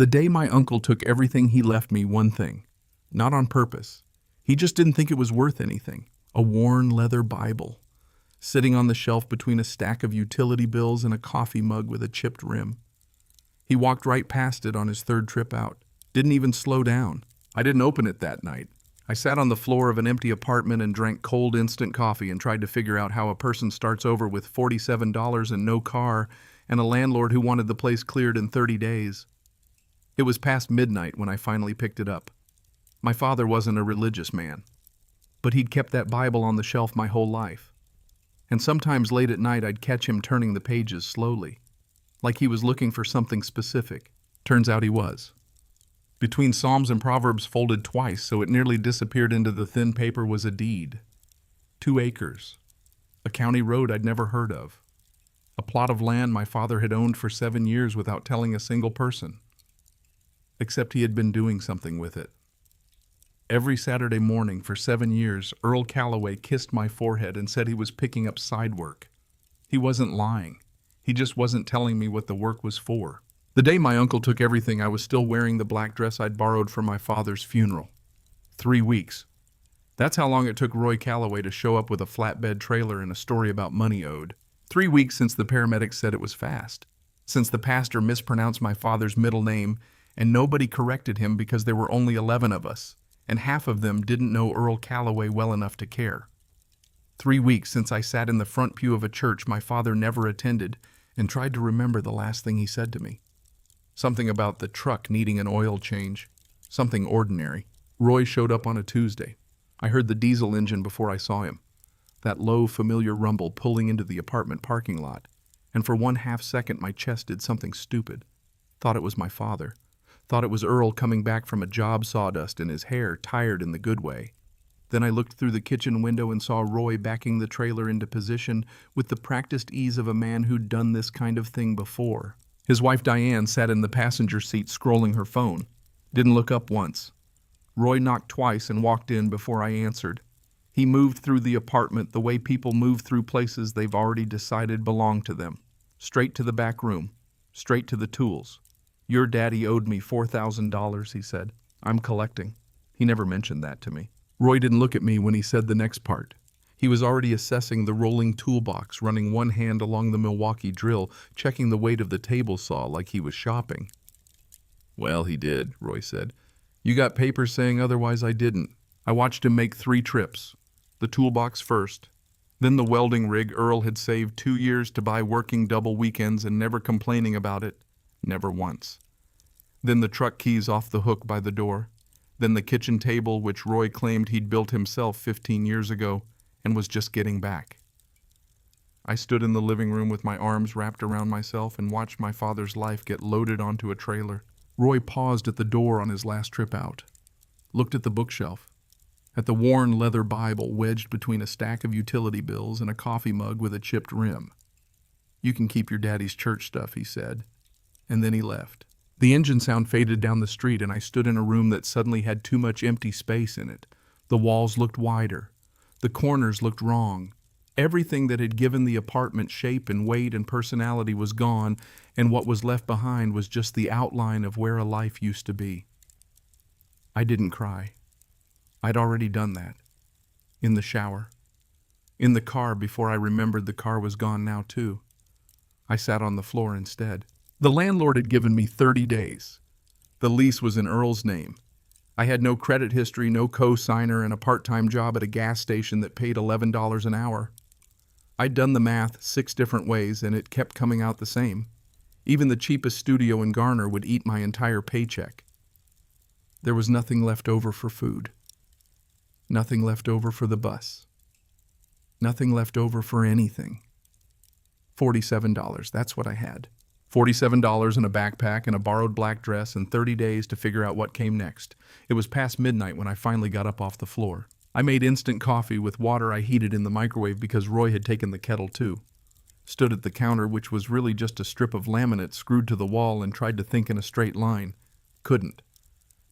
The day my uncle took everything, he left me one thing. Not on purpose. He just didn't think it was worth anything. A worn leather Bible, sitting on the shelf between a stack of utility bills and a coffee mug with a chipped rim. He walked right past it on his third trip out. Didn't even slow down. I didn't open it that night. I sat on the floor of an empty apartment and drank cold instant coffee and tried to figure out how a person starts over with $47 and no car and a landlord who wanted the place cleared in 30 days. It was past midnight when I finally picked it up. My father wasn't a religious man, but he'd kept that Bible on the shelf my whole life. And sometimes late at night I'd catch him turning the pages slowly, like he was looking for something specific. Turns out he was. Between Psalms and Proverbs folded twice so it nearly disappeared into the thin paper was a deed. 2 acres. A county road I'd never heard of. A plot of land my father had owned for 7 years without telling a single person. Except he had been doing something with it. Every Saturday morning for 7 years, Earl Calloway kissed my forehead and said he was picking up side work. He wasn't lying. He just wasn't telling me what the work was for. The day my uncle took everything, I was still wearing the black dress I'd borrowed for my father's funeral. 3 weeks. That's how long it took Roy Calloway to show up with a flatbed trailer and a story about money owed. 3 weeks since the paramedics said it was fast. Since the pastor mispronounced my father's middle name and nobody corrected him because there were only 11 of us, and half of them didn't know Earl Calloway well enough to care. 3 weeks since I sat in the front pew of a church my father never attended and tried to remember the last thing he said to me. Something about the truck needing an oil change. Something ordinary. Roy showed up on a Tuesday. I heard the diesel engine before I saw him. That low, familiar rumble pulling into the apartment parking lot. And for 1/2 second my chest did something stupid. Thought it was my father. Thought it was Earl coming back from a job sawdust and his hair tired in the good way. Then I looked through the kitchen window and saw Roy backing the trailer into position with the practiced ease of a man who'd done this kind of thing before. His wife Diane sat in the passenger seat scrolling her phone. Didn't look up once. Roy knocked twice and walked in before I answered. He moved through the apartment the way people move through places they've already decided belong to them. Straight to the back room. Straight to the tools. Your daddy owed me $4,000, he said. I'm collecting. He never mentioned that to me. Roy didn't look at me when he said the next part. He was already assessing the rolling toolbox, running one hand along the Milwaukee drill, checking the weight of the table saw like he was shopping. Well, he did, Roy said. You got papers saying otherwise. I didn't. I watched him make 3 trips. The toolbox first. Then the welding rig Earl had saved 2 years to buy working double weekends and never complaining about it. Never once. Then the truck keys off the hook by the door. Then the kitchen table which Roy claimed he'd built himself 15 years ago. And was just getting back. I stood in the living room with my arms wrapped around myself and watched my father's life get loaded onto a trailer. Roy paused at the door on his last trip out, looked at the bookshelf, at the worn leather Bible wedged between a stack of utility bills and a coffee mug with a chipped rim. You can keep your daddy's church stuff, he said, and then he left. The engine sound faded down the street and I stood in a room that suddenly had too much empty space in it. The walls looked wider. The corners looked wrong. Everything that had given the apartment shape and weight and personality was gone, and what was left behind was just the outline of where a life used to be. I didn't cry. I'd already done that. In the shower. In the car before I remembered the car was gone now too. I sat on the floor instead. The landlord had given me 30 days. The lease was in Earl's name. I had no credit history, no co-signer, and a part-time job at a gas station that paid $11 an hour. I'd done the math 6 different ways, and it kept coming out the same. Even the cheapest studio in Garner would eat my entire paycheck. There was nothing left over for food. Nothing left over for the bus. Nothing left over for anything. $47, that's what I had. $47 in a backpack and a borrowed black dress and 30 days to figure out what came next. It was past midnight when I finally got up off the floor. I made instant coffee with water I heated in the microwave because Roy had taken the kettle too. Stood at the counter, which was really just a strip of laminate screwed to the wall, and tried to think in a straight line. Couldn't.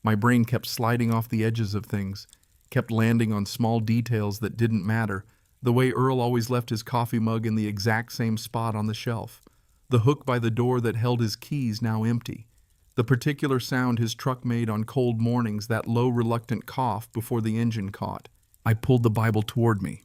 My brain kept sliding off the edges of things, kept landing on small details that didn't matter, the way Earl always left his coffee mug in the exact same spot on the shelf. The hook by the door that held his keys now empty. The particular sound his truck made on cold mornings, that low, reluctant cough before the engine caught. I pulled the Bible toward me.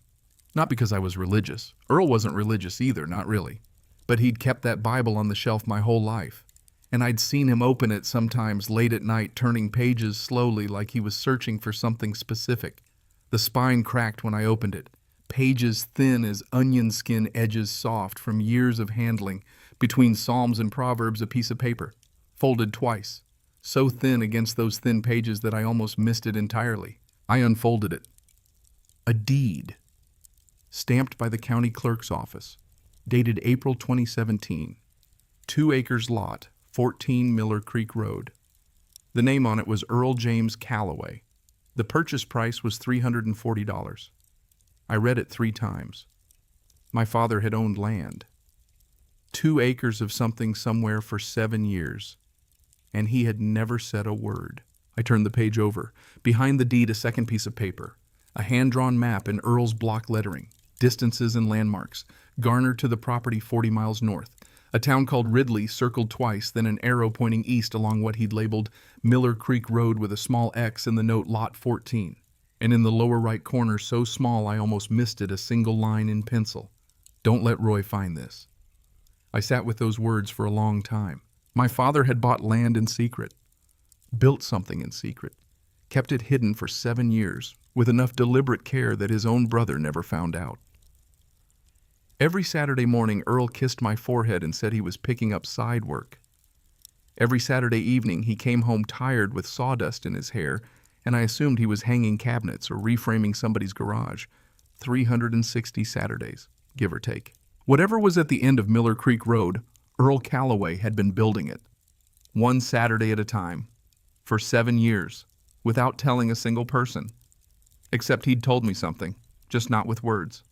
Not because I was religious. Earl wasn't religious either, not really. But he'd kept that Bible on the shelf my whole life. And I'd seen him open it sometimes late at night, turning pages slowly like he was searching for something specific. The spine cracked when I opened it. Pages thin as onion skin, edges soft from years of handling. Between Psalms and Proverbs, a piece of paper, folded twice. So thin against those thin pages that I almost missed it entirely. I unfolded it. A deed. Stamped by the county clerk's office. Dated April 2017. 2 acres lot, 14 Miller Creek Road. The name on it was Earl James Calloway. The purchase price was $340. I read it 3 times. My father had owned land. 2 acres of something somewhere for 7 years. And he had never said a word. I turned the page over. Behind the deed, a second piece of paper. A hand-drawn map in Earl's block lettering. Distances and landmarks. Garner to the property 40 miles north. A town called Ridley circled twice, then an arrow pointing east along what he'd labeled Miller Creek Road with a small X in the note Lot 14. And in the lower right corner, so small I almost missed it, a single line in pencil. Don't let Roy find this. I sat with those words for a long time. My father had bought land in secret. Built something in secret. Kept it hidden for 7 years, with enough deliberate care that his own brother never found out. Every Saturday morning, Earl kissed my forehead and said he was picking up side work. Every Saturday evening, he came home tired with sawdust in his hair, and I assumed he was hanging cabinets or reframing somebody's garage. 360 Saturdays, give or take. Whatever was at the end of Miller Creek Road, Earl Calloway had been building it. 1 Saturday at a time. For 7 years. Without telling a single person. Except he'd told me something, just not with words.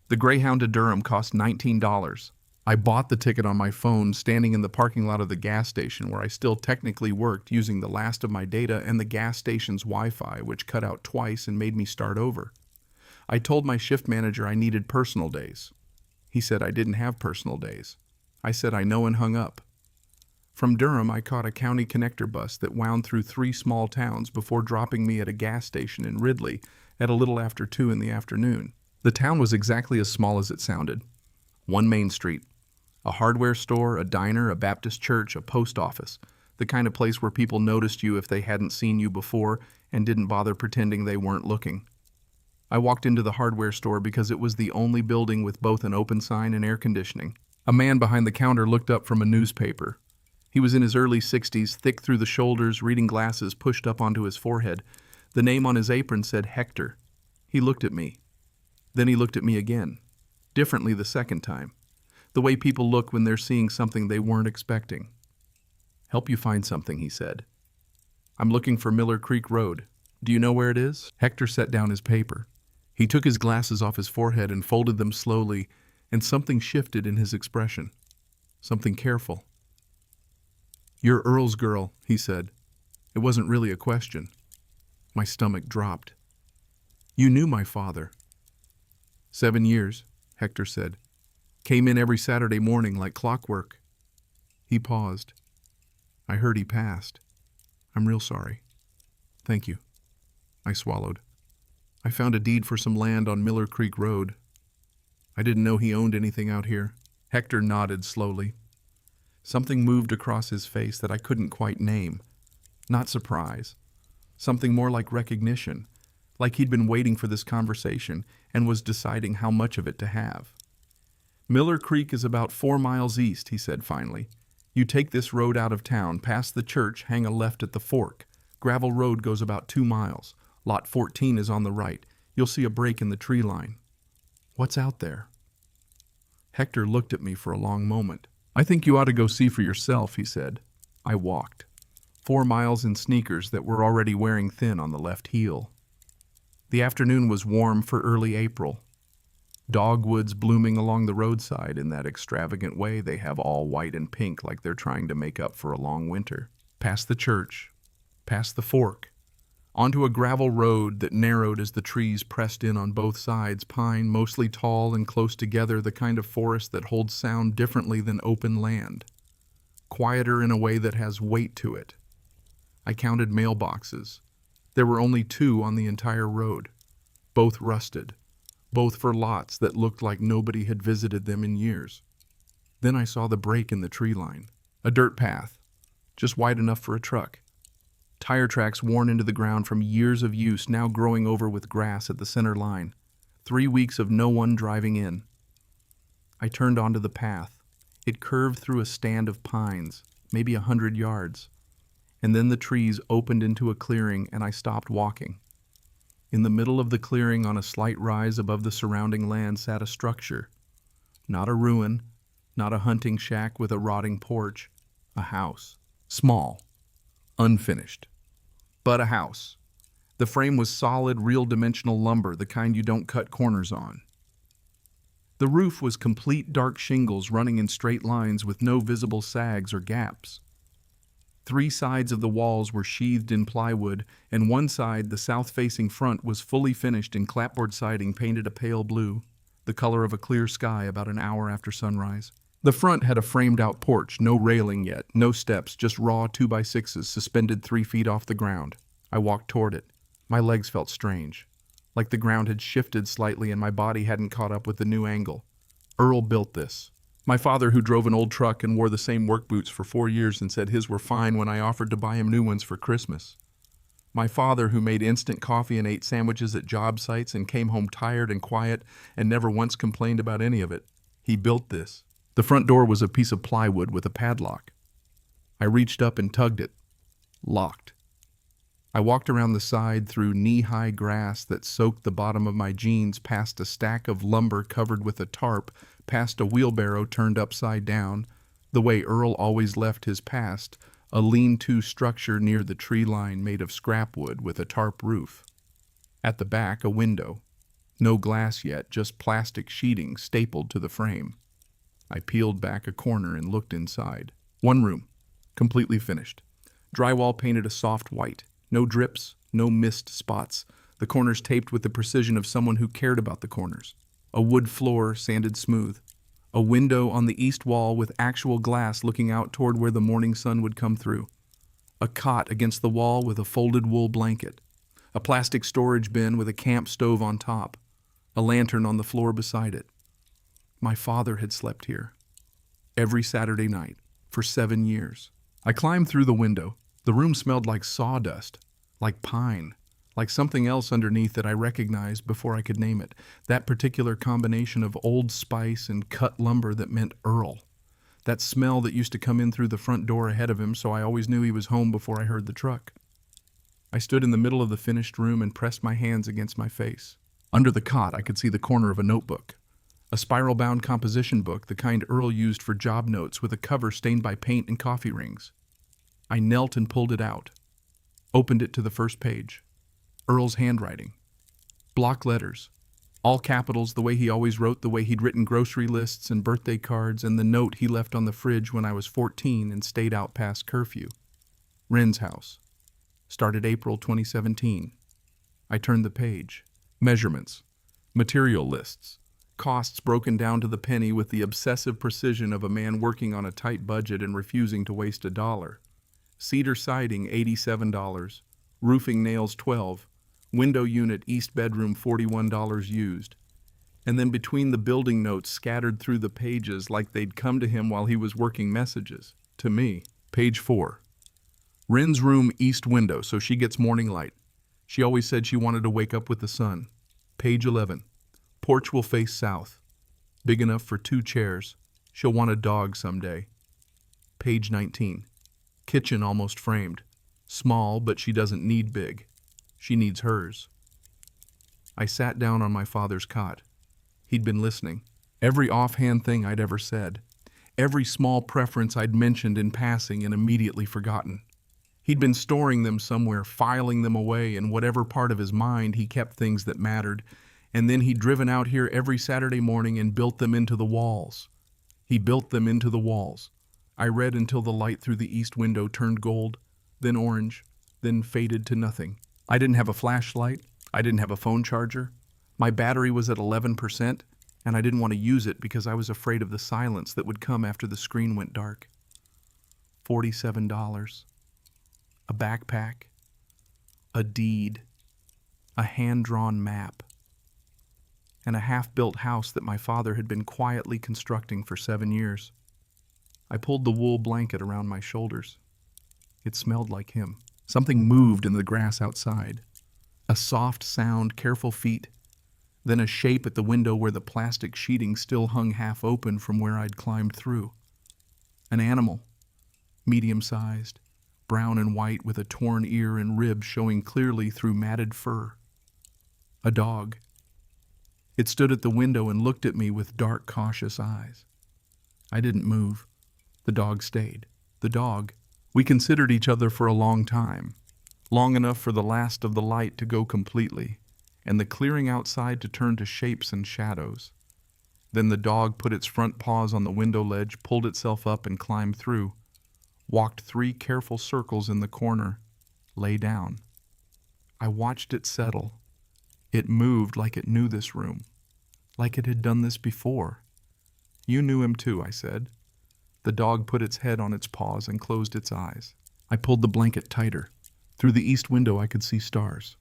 The Greyhound to Durham cost $19. I bought the ticket on my phone, standing in the parking lot of the gas station where I still technically worked, using the last of my data and the gas station's Wi-Fi, which cut out twice and made me start over. I told my shift manager I needed personal days. He said I didn't have personal days. I said I know, and hung up. From Durham, I caught a county connector bus that wound through 3 small towns before dropping me at a gas station in Ridley at a little after 2 in the afternoon. The town was exactly as small as it sounded. 1 main street. A hardware store, a diner, a Baptist church, a post office. The kind of place where people noticed you if they hadn't seen you before and didn't bother pretending they weren't looking. I walked into the hardware store because it was the only building with both an open sign and air conditioning. A man behind the counter looked up from a newspaper. He was in his early 60s, thick through the shoulders, reading glasses pushed up onto his forehead. The name on his apron said Hector. He looked at me. Then he looked at me again. Differently the second time. The way people look when they're seeing something they weren't expecting. "Help you find something," he said. "I'm looking for Miller Creek Road. Do you know where it is?" Hector set down his paper. He took his glasses off his forehead and folded them slowly, and something shifted in his expression. Something careful. "You're Earl's girl," he said. It wasn't really a question. My stomach dropped. "You knew my father." 7 years, Hector said. "Came in every Saturday morning like clockwork." He paused. "I heard he passed. I'm real sorry." "Thank you." I swallowed. "I found a deed for some land on Miller Creek Road. I didn't know he owned anything out here." Hector nodded slowly. Something moved across his face that I couldn't quite name. Not surprise. Something more like recognition, like he'd been waiting for this conversation and was deciding how much of it to have. "Miller Creek is about 4 miles east," he said finally. "You take this road out of town, past the church, hang a left at the fork. Gravel road goes about 2 miles. Lot 14 is on the right. You'll see a break in the tree line." "What's out there?" Hector looked at me for a long moment. "I think you ought to go see for yourself," he said. I walked. 4 miles in sneakers that were already wearing thin on the left heel. The afternoon was warm for early April. Dogwoods blooming along the roadside in that extravagant way they have, all white and pink like they're trying to make up for a long winter. Past the church, past the fork, onto a gravel road that narrowed as the trees pressed in on both sides, pine mostly tall and close together, the kind of forest that holds sound differently than open land. quieter in a way that has weight to it. I counted mailboxes. There were only 2 on the entire road, both rusted, both for lots that looked like nobody had visited them in years. Then I saw the break in the tree line, a dirt path, just wide enough for a truck. Tire tracks worn into the ground from years of use, now growing over with grass at the center line. 3 weeks of no one driving in. I turned onto the path. It curved through a stand of pines, maybe 100 yards. And then the trees opened into a clearing and I stopped walking. In the middle of the clearing, on a slight rise above the surrounding land, sat a structure. Not a ruin, not a hunting shack with a rotting porch. A house. Small. Unfinished. But a house. The frame was solid, real dimensional lumber, the kind you don't cut corners on. The roof was complete dark shingles running in straight lines with no visible sags or gaps. 3 sides of the walls were sheathed in plywood, and one side, the south-facing front, was fully finished in clapboard siding painted a pale blue, the color of a clear sky about an hour after sunrise. The front had a framed-out porch, no railing yet, no steps, just raw 2x6s suspended 3 feet off the ground. I walked toward it. My legs felt strange, like the ground had shifted slightly and my body hadn't caught up with the new angle. Earl built this. My father, who drove an old truck and wore the same work boots for 4 years and said his were fine when I offered to buy him new ones for Christmas. My father, who made instant coffee and ate sandwiches at job sites and came home tired and quiet and never once complained about any of it. He built this. The front door was a piece of plywood with a padlock. I reached up and tugged it. Locked. I walked around the side through knee-high grass that soaked the bottom of my jeans, past a stack of lumber covered with a tarp, past a wheelbarrow turned upside down, the way Earl always left his past, a lean-to structure near the tree line made of scrap wood with a tarp roof. At the back, a window. No glass yet, just plastic sheeting stapled to the frame. I peeled back a corner and looked inside. 1 room, completely finished. Drywall painted a soft white. No drips, no missed spots. The corners taped with the precision of someone who cared about the corners. A wood floor sanded smooth. A window on the east wall with actual glass looking out toward where the morning sun would come through. A cot against the wall with a folded wool blanket. A plastic storage bin with a camp stove on top. A lantern on the floor beside it. My father had slept here. Every Saturday night. For 7 years. I climbed through the window. The room smelled like sawdust, like pine, like something else underneath that I recognized before I could name it. That particular combination of old spice and cut lumber that meant Earl. That smell that used to come in through the front door ahead of him, so I always knew he was home before I heard the truck. I stood in the middle of the finished room and pressed my hands against my face. Under the cot, I could see the corner of a notebook. A spiral-bound composition book, the kind Earl used for job notes, with a cover stained by paint and coffee rings. I knelt and pulled it out. Opened it to the first page. Earl's handwriting. Block letters. All capitals, the way he always wrote, the way he'd written grocery lists and birthday cards, and the note he left on the fridge when I was 14 and stayed out past curfew. Wren's house. Started April 2017. I turned the page. Measurements. Material lists. Costs broken down to the penny with the obsessive precision of a man working on a tight budget and refusing to waste a dollar. Cedar siding, $87. Roofing nails, $12. Window unit, east bedroom, $41 used. And then between the building notes scattered through the pages like they'd come to him while he was working messages. To me. Page 4. Wren's room, east window, so she gets morning light. She always said she wanted to wake up with the sun. Page 11. Porch will face south. Big enough for 2 chairs. She'll want a dog someday. Page 19. Kitchen almost framed. Small, but she doesn't need big. She needs hers. I sat down on my father's cot. He'd been listening. Every offhand thing I'd ever said. Every small preference I'd mentioned in passing and immediately forgotten. He'd been storing them somewhere, filing them away in whatever part of his mind he kept things that mattered, and then he'd driven out here every Saturday morning and built them into the walls. He built them into the walls. I read until the light through the east window turned gold, then orange, then faded to nothing. I didn't have a flashlight. I didn't have a phone charger. My battery was at 11%, and I didn't want to use it because I was afraid of the silence that would come after the screen went dark. $47. A backpack. A deed. A hand-drawn map. And a half-built house that my father had been quietly constructing for 7 years. I pulled the wool blanket around my shoulders. It smelled like him. Something moved in the grass outside. A soft sound, careful feet, then a shape at the window where the plastic sheeting still hung half open from where I'd climbed through. An animal, medium-sized, brown and white with a torn ear and rib showing clearly through matted fur. A dog. It stood at the window and looked at me with dark, cautious eyes. I didn't move. The dog stayed. The dog. We considered each other for a long time, long enough for the last of the light to go completely, and the clearing outside to turn to shapes and shadows. Then the dog put its front paws on the window ledge, pulled itself up and climbed through, walked 3 careful circles in the corner, lay down. I watched it settle. It moved like it knew this room, like it had done this before. You knew him too, I said. The dog put its head on its paws and closed its eyes. I pulled the blanket tighter. Through the east window I could see stars.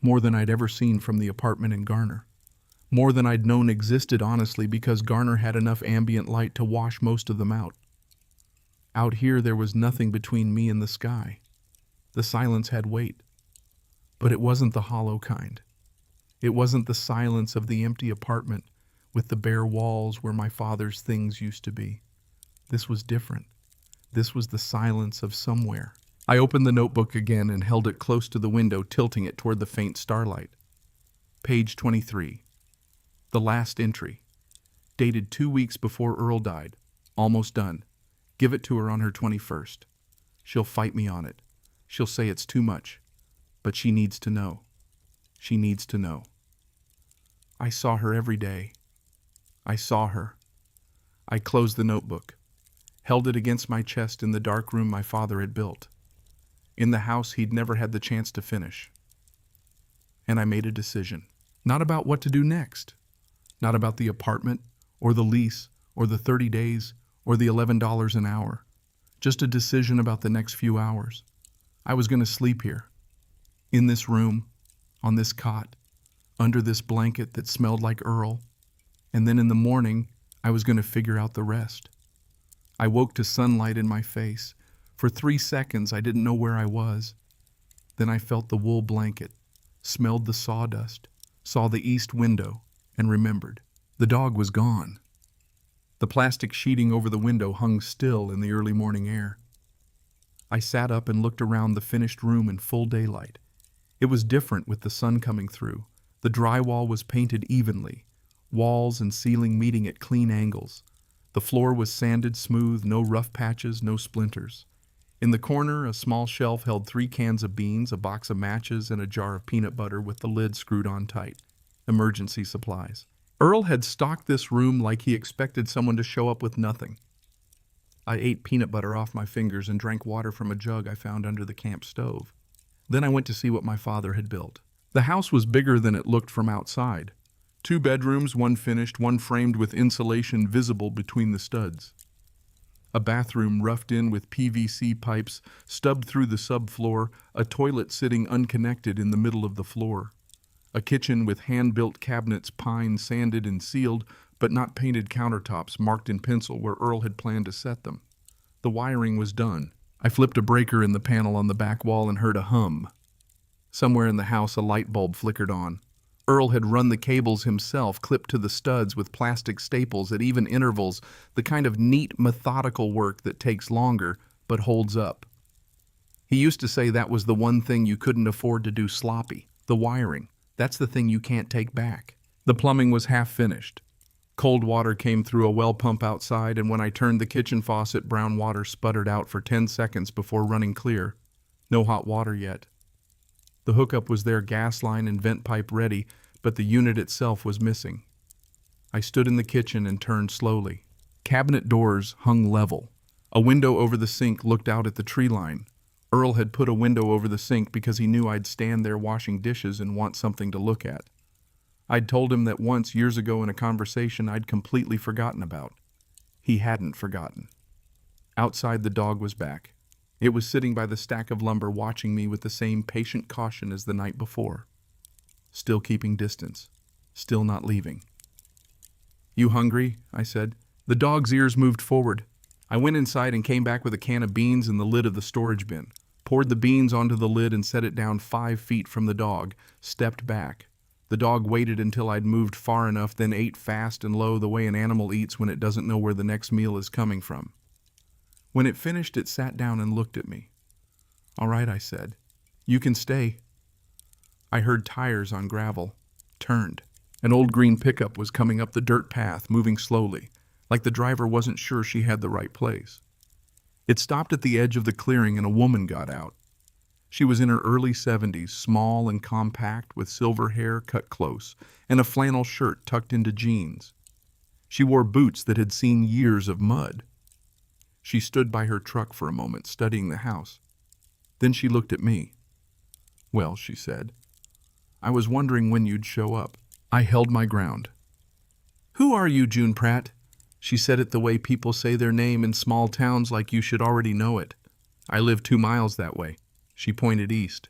More than I'd ever seen from the apartment in Garner. More than I'd known existed, honestly, because Garner had enough ambient light to wash most of them out. Out here there was nothing between me and the sky. The silence had weight. But it wasn't the hollow kind. It wasn't the silence of the empty apartment with the bare walls where my father's things used to be. This was different. This was the silence of somewhere. I opened the notebook again and held it close to the window, tilting it toward the faint starlight. Page 23. The last entry. Dated 2 weeks before Earl died. Almost done. Give it to her on her 21st. She'll fight me on it. She'll say it's too much. But she needs to know. She needs to know. I saw her every day. I saw her. I closed the notebook, held it against my chest in the dark room my father had built, in the house he'd never had the chance to finish. And I made a decision. Not about what to do next. Not about the apartment, or the lease, or the 30 days, or the $11 an hour. Just a decision about the next few hours. I was going to sleep here. In this room, on this cot, under this blanket that smelled like Earl. And then in the morning, I was going to figure out the rest. I woke to sunlight in my face. For 3 seconds, I didn't know where I was. Then I felt the wool blanket, smelled the sawdust, saw the east window, and remembered. The dog was gone. The plastic sheeting over the window hung still in the early morning air. I sat up and looked around the finished room in full daylight. It was different with the sun coming through. The drywall was painted evenly, walls and ceiling meeting at clean angles. The floor was sanded smooth, no rough patches, no splinters. In the corner, a small shelf held 3 cans of beans, a box of matches, and a jar of peanut butter with the lid screwed on tight. Emergency supplies. Earl had stocked this room like he expected someone to show up with nothing. I ate peanut butter off my fingers and drank water from a jug I found under the camp stove. Then I went to see what my father had built. The house was bigger than it looked from outside. 2 bedrooms, 1 finished, 1 framed with insulation visible between the studs. A bathroom roughed in with PVC pipes stubbed through the subfloor, a toilet sitting unconnected in the middle of the floor. A kitchen with hand-built cabinets, pine sanded and sealed, but not painted countertops marked in pencil where Earl had planned to set them. The wiring was done. I flipped a breaker in the panel on the back wall and heard a hum. Somewhere in the house a light bulb flickered on. Earl had run the cables himself, clipped to the studs with plastic staples at even intervals, the kind of neat, methodical work that takes longer, but holds up. He used to say that was the one thing you couldn't afford to do sloppy, the wiring. That's the thing you can't take back. The plumbing was half finished. Cold water came through a well pump outside, and when I turned the kitchen faucet, brown water sputtered out for 10 seconds before running clear. No hot water yet. The hookup was there, gas line and vent pipe ready, but the unit itself was missing. I stood in the kitchen and turned slowly. Cabinet doors hung level. A window over the sink looked out at the tree line. Earl had put a window over the sink because he knew I'd stand there washing dishes and want something to look at. I'd told him that once, years ago in a conversation I'd completely forgotten about. He hadn't forgotten. Outside, the dog was back. It was sitting by the stack of lumber watching me with the same patient caution as the night before. Still keeping distance. Still not leaving. "You hungry?" I said. The dog's ears moved forward. I went inside and came back with a can of beans and the lid of the storage bin. Poured the beans onto the lid and set it down 5 feet from the dog. Stepped back. The dog waited until I'd moved far enough, then ate fast and low the way an animal eats when it doesn't know where the next meal is coming from. When it finished, it sat down and looked at me. "All right," I said. "You can stay." I heard tires on gravel. Turned. An old green pickup was coming up the dirt path, moving slowly, like the driver wasn't sure she had the right place. It stopped at the edge of the clearing and a woman got out. She was in her early 70s, small and compact, with silver hair cut close, and a flannel shirt tucked into jeans. She wore boots that had seen years of mud. She stood by her truck for a moment, studying the house. Then she looked at me. "Well," she said, "I was wondering when you'd show up." I held my ground. "Who are you, June Pratt?" She said it the way people say their name in small towns, like you should already know it. "I live 2 miles that way." She pointed east.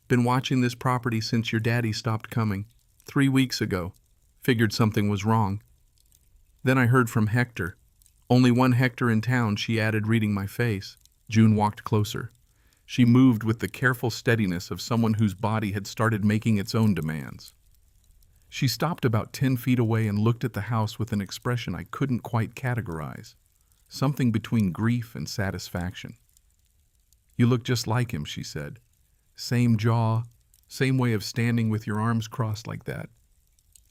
"Been watching this property since your daddy stopped coming. 3 weeks ago. Figured something was wrong." Then I heard from Hector. "Only one Hector in town," she added, reading my face. June walked closer. She moved with the careful steadiness of someone whose body had started making its own demands. She stopped about 10 feet away and looked at the house with an expression I couldn't quite categorize. Something between grief and satisfaction. "You look just like him," she said. "Same jaw, same way of standing with your arms crossed like that."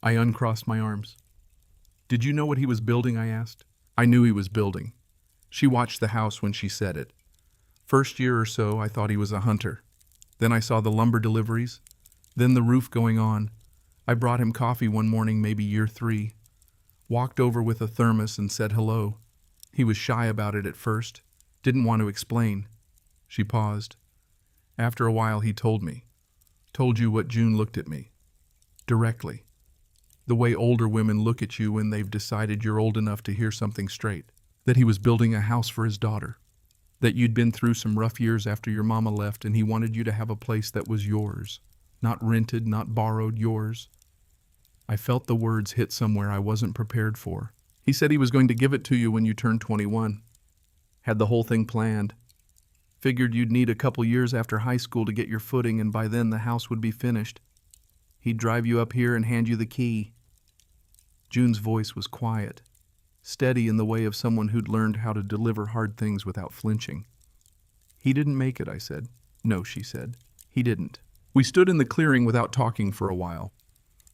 I uncrossed my arms. "Did you know what he was building?" I asked. I knew he was building. She watched the house when she said it. First year or so, I thought he was a hunter. Then I saw the lumber deliveries. Then the roof going on. I brought him coffee one morning, maybe year 3. Walked over with a thermos and said hello. He was shy about it at first. Didn't want to explain. She paused. After a while, he told me. Told you what June looked at me. Directly. The way older women look at you when they've decided you're old enough to hear something straight. That he was building a house for his daughter. That you'd been through some rough years after your mama left and he wanted you to have a place that was yours. Not rented, not borrowed, yours. I felt the words hit somewhere I wasn't prepared for. He said he was going to give it to you when you turned 21. Had the whole thing planned. Figured you'd need a couple years after high school to get your footing, and by then the house would be finished. He'd drive you up here and hand you the key. June's voice was quiet, steady in the way of someone who'd learned how to deliver hard things without flinching. He didn't make it, I said. No, she said. He didn't. We stood in the clearing without talking for a while.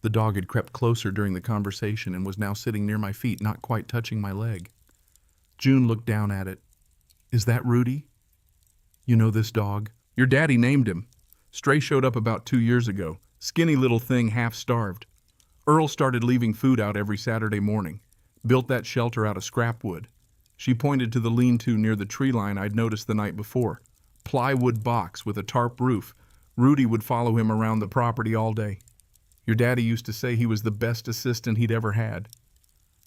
The dog had crept closer during the conversation and was now sitting near my feet, not quite touching my leg. June looked down at it. Is that Rudy? You know this dog? Your daddy named him. Stray showed up about 2 years ago. Skinny little thing, half starved. Earl started leaving food out every Saturday morning. Built that shelter out of scrap wood. She pointed to the lean-to near the tree line I'd noticed the night before. Plywood box with a tarp roof. Rudy would follow him around the property all day. Your daddy used to say he was the best assistant he'd ever had.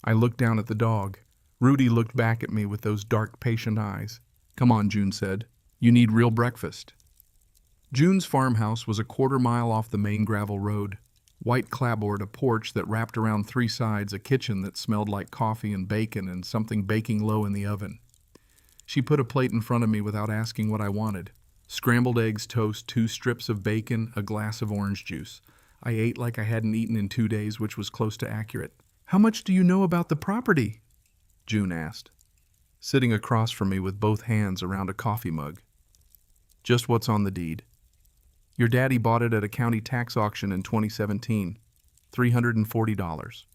I looked down at the dog. Rudy looked back at me with those dark, patient eyes. Come on, June said. You need real breakfast. June's farmhouse was a 1/4 mile off the main gravel road. White clapboard, a porch that wrapped around 3 sides, a kitchen that smelled like coffee and bacon and something baking low in the oven. She put a plate in front of me without asking what I wanted. Scrambled eggs, toast, 2 strips of bacon, a glass of orange juice. I ate like I hadn't eaten in 2 days, which was close to accurate. How much do you know about the property? June asked, sitting across from me with both hands around a coffee mug. Just what's on the deed. Your daddy bought it at a county tax auction in 2017, $340.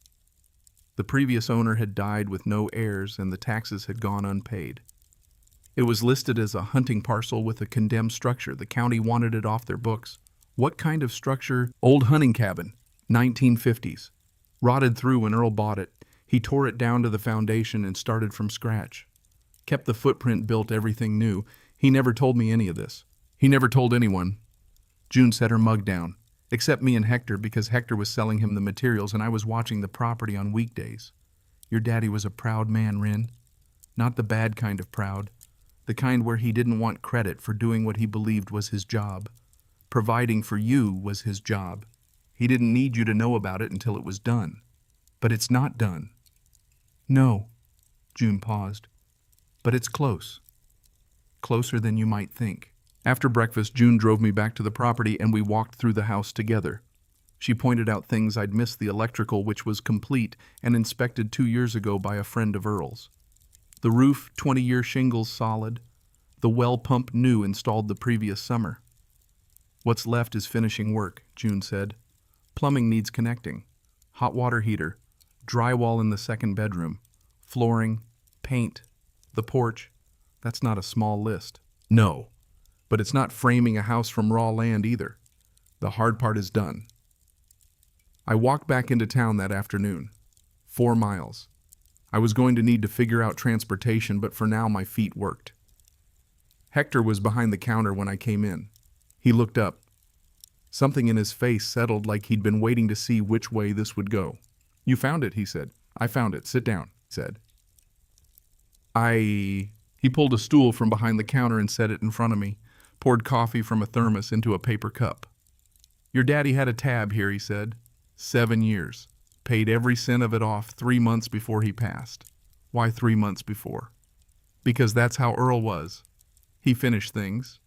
The previous owner had died with no heirs and the taxes had gone unpaid. It was listed as a hunting parcel with a condemned structure. The county wanted it off their books. What kind of structure? Old hunting cabin, 1950s. Rotted through when Earl bought it. He tore it down to the foundation and started from scratch. Kept the footprint, built everything new. He never told me any of this. He never told anyone. June set her mug down, except me and Hector, because Hector was selling him the materials and I was watching the property on weekdays. Your daddy was a proud man, Rin. Not the bad kind of proud. The kind where he didn't want credit for doing what he believed was his job. Providing for you was his job. He didn't need you to know about it until it was done. But it's not done. No, June paused. But it's close. Closer than you might think. After breakfast, June drove me back to the property and we walked through the house together. She pointed out things I'd missed: the electrical, which was complete and inspected 2 years ago by a friend of Earl's. The roof, 20-year shingles solid. The well pump new, installed the previous summer. What's left is finishing work, June said. Plumbing needs connecting. Hot water heater. Drywall in the second bedroom. Flooring. Paint. The porch. That's not a small list. No. But it's not framing a house from raw land either. The hard part is done. I walked back into town that afternoon. 4 miles. I was going to need to figure out transportation, but for now my feet worked. Hector was behind the counter when I came in. He looked up. Something in his face settled, like he'd been waiting to see which way this would go. You found it, he said. I found it. Sit down, he said. He pulled a stool from behind the counter and set it in front of me, poured coffee from a thermos into a paper cup. Your daddy had a tab here, he said. 7 years. Paid every cent of it off 3 months before he passed. Why 3 months before? Because that's how Earl was. He finished things,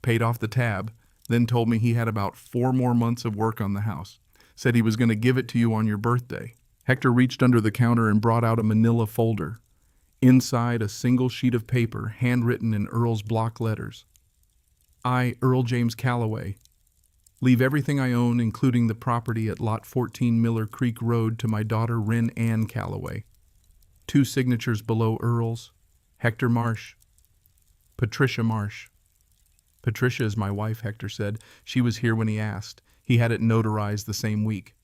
paid off the tab, then told me he had about 4 more months of work on the house. Said he was going to give it to you on your birthday. Hector reached under the counter and brought out a manila folder. Inside, a single sheet of paper, handwritten in Earl's block letters. I, Earl James Calloway, leave everything I own, including the property at Lot 14 Miller Creek Road, to my daughter Wren Ann Calloway. 2 signatures below Earl's: Hector Marsh, Patricia Marsh. Patricia is my wife, Hector said. She was here when he asked. He had it notarized the same week.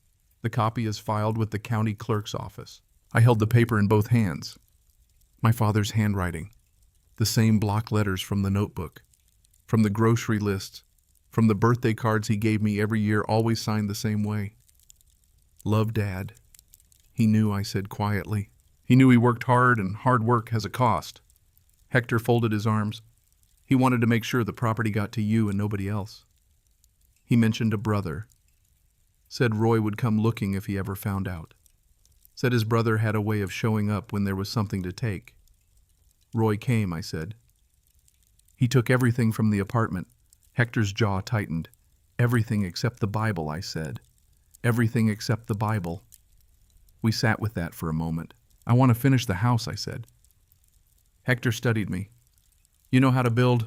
The copy is filed with the county clerk's office. I held the paper in both hands. My father's handwriting. The same block letters from the notebook. From the grocery list. From the birthday cards he gave me every year, always signed the same way. Love, Dad. He knew, I said quietly. He knew he worked hard, and hard work has a cost. Hector folded his arms. He wanted to make sure the property got to you and nobody else. He mentioned a brother. Said Roy would come looking if he ever found out. Said his brother had a way of showing up when there was something to take. Roy came, I said. He took everything from the apartment. Hector's jaw tightened. Everything except the Bible, I said. Everything except the Bible. We sat with that for a moment. I want to finish the house, I said. Hector studied me. You know how to build?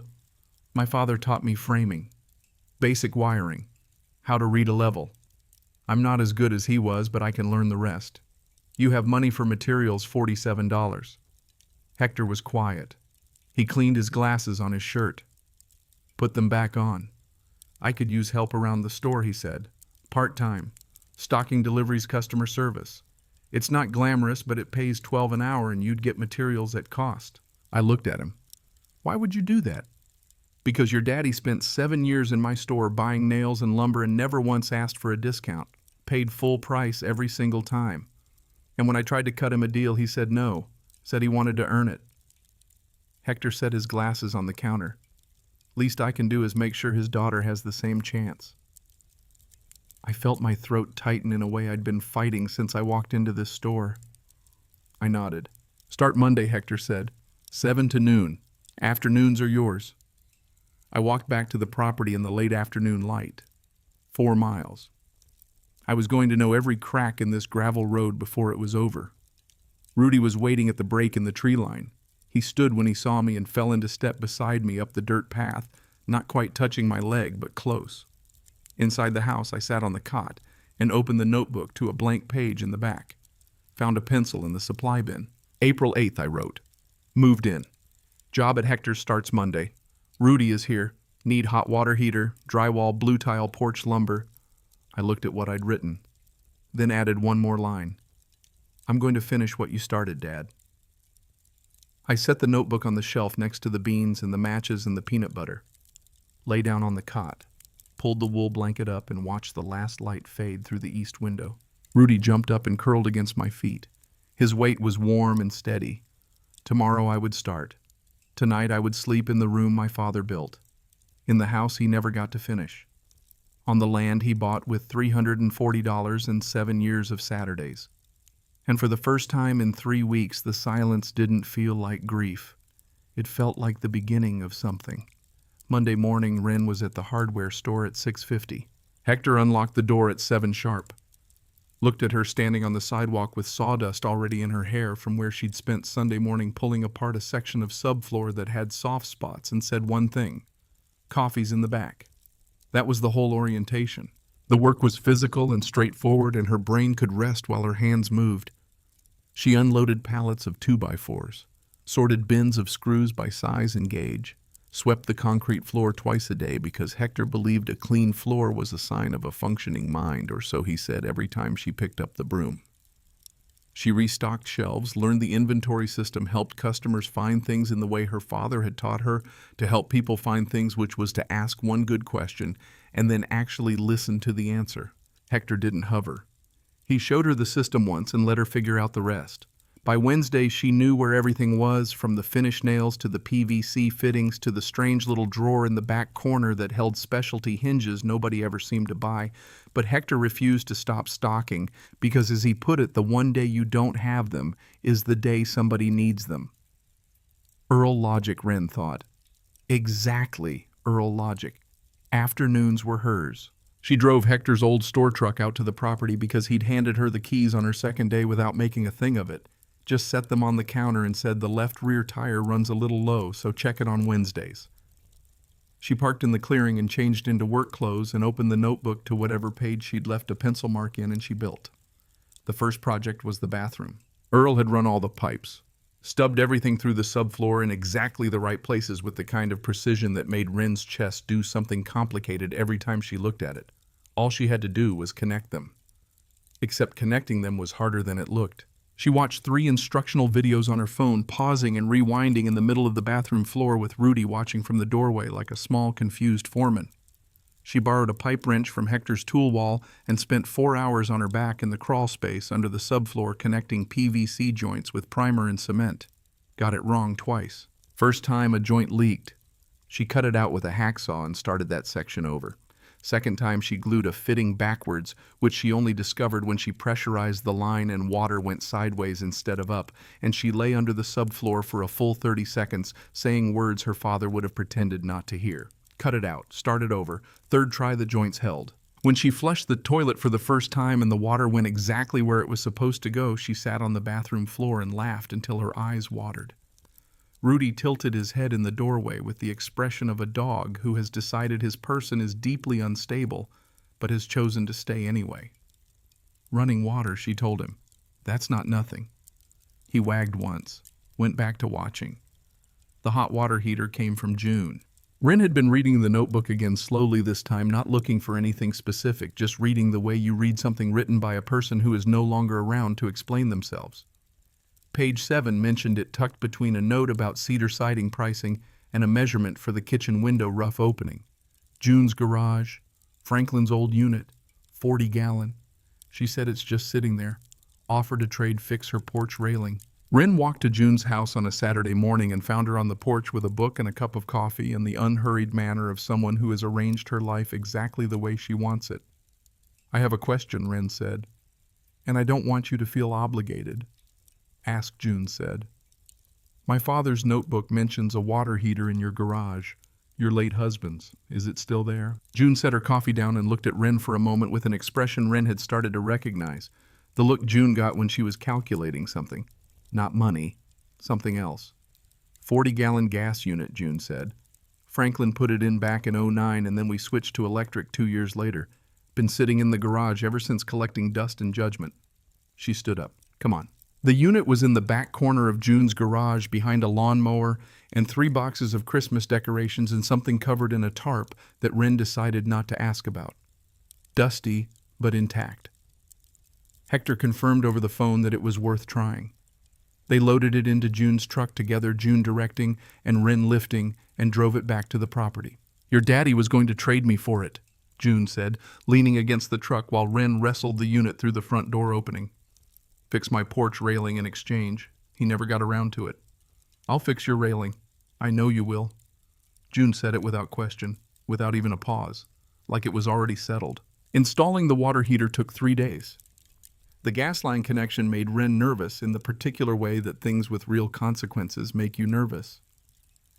My father taught me framing, basic wiring, how to read a level. I'm not as good as he was, but I can learn the rest. You have money for materials, $47. Hector was quiet. He cleaned his glasses on his shirt. Put them back on. I could use help around the store, he said. Part-time. Stocking deliveries, customer service. It's not glamorous, but it pays $12 an hour and you'd get materials at cost. I looked at him. Why would you do that? Because your daddy spent 7 years in my store buying nails and lumber and never once asked for a discount. Paid full price every single time. And when I tried to cut him a deal, he said no. Said he wanted to earn it. Hector set his glasses on the counter. Least I can do is make sure his daughter has the same chance. I felt my throat tighten in a way I'd been fighting since I walked into this store. I nodded. Start Monday, Hector said. 7 to noon. Afternoons are yours. I walked back to the property in the late afternoon light. 4 miles. I was going to know every crack in this gravel road before it was over. Rudy was waiting at the break in the tree line. He stood when he saw me and fell into step beside me up the dirt path, not quite touching my leg, but close. Inside the house, I sat on the cot and opened the notebook to a blank page in the back. Found a pencil in the supply bin. April 8th, I wrote. Moved in. Job at Hector's starts Monday. Rudy is here. Need hot water heater, drywall, blue tile, porch lumber. I looked at what I'd written, then added one more line. I'm going to finish what you started, Dad. I set the notebook on the shelf next to the beans and the matches and the peanut butter. Lay down on the cot, pulled the wool blanket up and watched the last light fade through the east window. Rudy jumped up and curled against my feet. His weight was warm and steady. Tomorrow I would start. Tonight I would sleep in the room my father built, in the house he never got to finish, on the land he bought with $340 and 7 years of Saturdays. And for the first time in 3 weeks, the silence didn't feel like grief. It felt like the beginning of something. Monday morning, Wren was at the hardware store at 6:50. Hector unlocked the door at 7 sharp. Looked at her standing on the sidewalk with sawdust already in her hair from where she'd spent Sunday morning pulling apart a section of subfloor that had soft spots, and said one thing: "Coffee's in the back." That was the whole orientation. The work was physical and straightforward, and her brain could rest while her hands moved. She unloaded pallets of 2x4s, sorted bins of screws by size and gauge, swept the concrete floor twice a day because Hector believed a clean floor was a sign of a functioning mind, or so he said every time she picked up the broom. She restocked shelves, learned the inventory system, helped customers find things in the way her father had taught her to help people find things, which was to ask one good question and then actually listen to the answer. Hector didn't hover. He showed her the system once and let her figure out the rest. By Wednesday, she knew where everything was, from the finish nails to the PVC fittings to the strange little drawer in the back corner that held specialty hinges nobody ever seemed to buy. But Hector refused to stop stocking because, as he put it, the one day you don't have them is the day somebody needs them. Earl logic, Wren thought. Exactly, Earl logic. Afternoons were hers. She drove Hector's old store truck out to the property because he'd handed her the keys on her second day without making a thing of it. Just set them on the counter and said the left rear tire runs a little low, so check it on Wednesdays. She parked in the clearing and changed into work clothes and opened the notebook to whatever page she'd left a pencil mark in, and she built. The first project was the bathroom. Earl had run all the pipes, stubbed everything through the subfloor in exactly the right places with the kind of precision that made Wren's chest do something complicated every time she looked at it. All she had to do was connect them. Except connecting them was harder than it looked. She watched 3 instructional videos on her phone, pausing and rewinding in the middle of the bathroom floor, with Rudy watching from the doorway like a small, confused foreman. She borrowed a pipe wrench from Hector's tool wall and spent 4 hours on her back in the crawl space under the subfloor connecting PVC joints with primer and cement. Got it wrong twice. First time a joint leaked. She cut it out with a hacksaw and started that section over. Second time she glued a fitting backwards, which she only discovered when she pressurized the line and water went sideways instead of up, and she lay under the subfloor for a full 30 seconds, saying words her father would have pretended not to hear. Cut it out, started over, third try the joints held. When she flushed the toilet for the first time and the water went exactly where it was supposed to go, she sat on the bathroom floor and laughed until her eyes watered. Rudy tilted his head in the doorway with the expression of a dog who has decided his person is deeply unstable, but has chosen to stay anyway. "Running water," she told him. "That's not nothing." He wagged once, went back to watching. The hot water heater came from June. Wren had been reading the notebook again slowly this time, not looking for anything specific, just reading the way you read something written by a person who is no longer around to explain themselves. Page 7 mentioned it tucked between a note about cedar siding pricing and a measurement for the kitchen window rough opening. June's garage, Franklin's old unit, 40-gallon. She said it's just sitting there. Offered to trade fix her porch railing. Wren walked to June's house on a Saturday morning and found her on the porch with a book and a cup of coffee and the unhurried manner of someone who has arranged her life exactly the way she wants it. "I have a question," Wren said. "And I don't want you to feel obligated." "Ask," June said. "My father's notebook mentions a water heater in your garage, your late husband's. Is it still there?" June set her coffee down and looked at Wren for a moment with an expression Wren had started to recognize. The look June got when she was calculating something. Not money, something else. 40-gallon gas unit, June said. Franklin put it in back in '09, and then we switched to electric 2 years later. Been sitting in the garage ever since, collecting dust and judgment. She stood up. "Come on." The unit was in the back corner of June's garage behind a lawnmower and 3 boxes of Christmas decorations and something covered in a tarp that Wren decided not to ask about. Dusty, but intact. Hector confirmed over the phone that it was worth trying. They loaded it into June's truck together, June directing and Wren lifting, and drove it back to the property. "Your daddy was going to trade me for it," June said, leaning against the truck while Wren wrestled the unit through the front door opening. "Fix my porch railing in exchange. He never got around to it." "I'll fix your railing." I know you will. June said it without question, without even a pause, like it was already settled. Installing the water heater took 3 days. The gas line connection made Wren nervous in the particular way that things with real consequences make you nervous.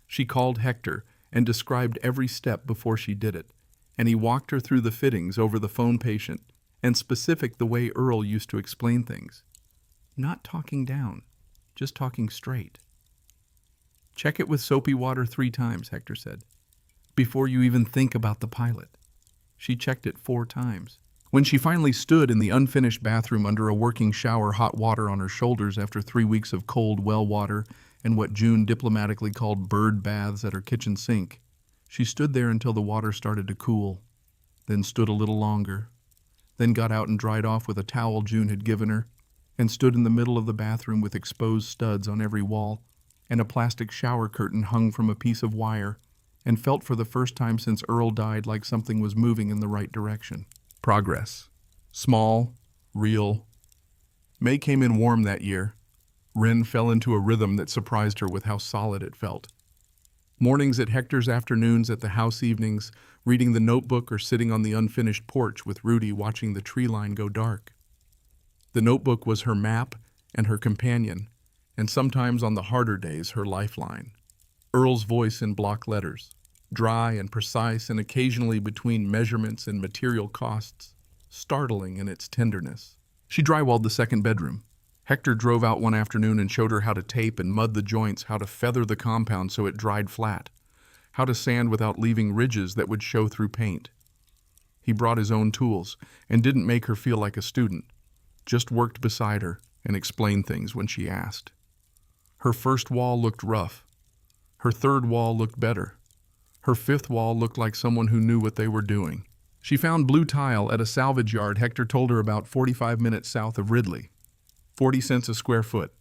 She called Hector and described every step before she did it, and he walked her through the fittings over the phone patient, and specific the way Earl used to explain things. Not talking down, just talking straight. Check it with soapy water 3 times, Hector said, before you even think about the pilot. She checked it 4 times. When she finally stood in the unfinished bathroom under a working shower, hot water on her shoulders after 3 weeks of cold well water and what June diplomatically called bird baths at her kitchen sink, she stood there until the water started to cool, then stood a little longer, then got out and dried off with a towel June had given her, and stood in the middle of the bathroom with exposed studs on every wall and a plastic shower curtain hung from a piece of wire, and felt for the first time since Earl died like something was moving in the right direction. Progress. Small, real. May came in warm that year. Wren fell into a rhythm that surprised her with how solid it felt. Mornings at Hector's, afternoons at the house, evenings, reading the notebook or sitting on the unfinished porch with Rudy watching the tree line go dark. The notebook was her map and her companion, and sometimes on the harder days her lifeline. Earl's voice in block letters, dry and precise and occasionally between measurements and material costs, startling in its tenderness. She drywalled the second bedroom. Hector drove out one afternoon and showed her how to tape and mud the joints, how to feather the compound so it dried flat, how to sand without leaving ridges that would show through paint. He brought his own tools and didn't make her feel like a student, just worked beside her and explained things when she asked. Her first wall looked rough. Her third wall looked better. Her fifth wall looked like someone who knew what they were doing. She found blue tile at a salvage yard Hector told her about 45 minutes south of Ridley. 40 cents a square foot,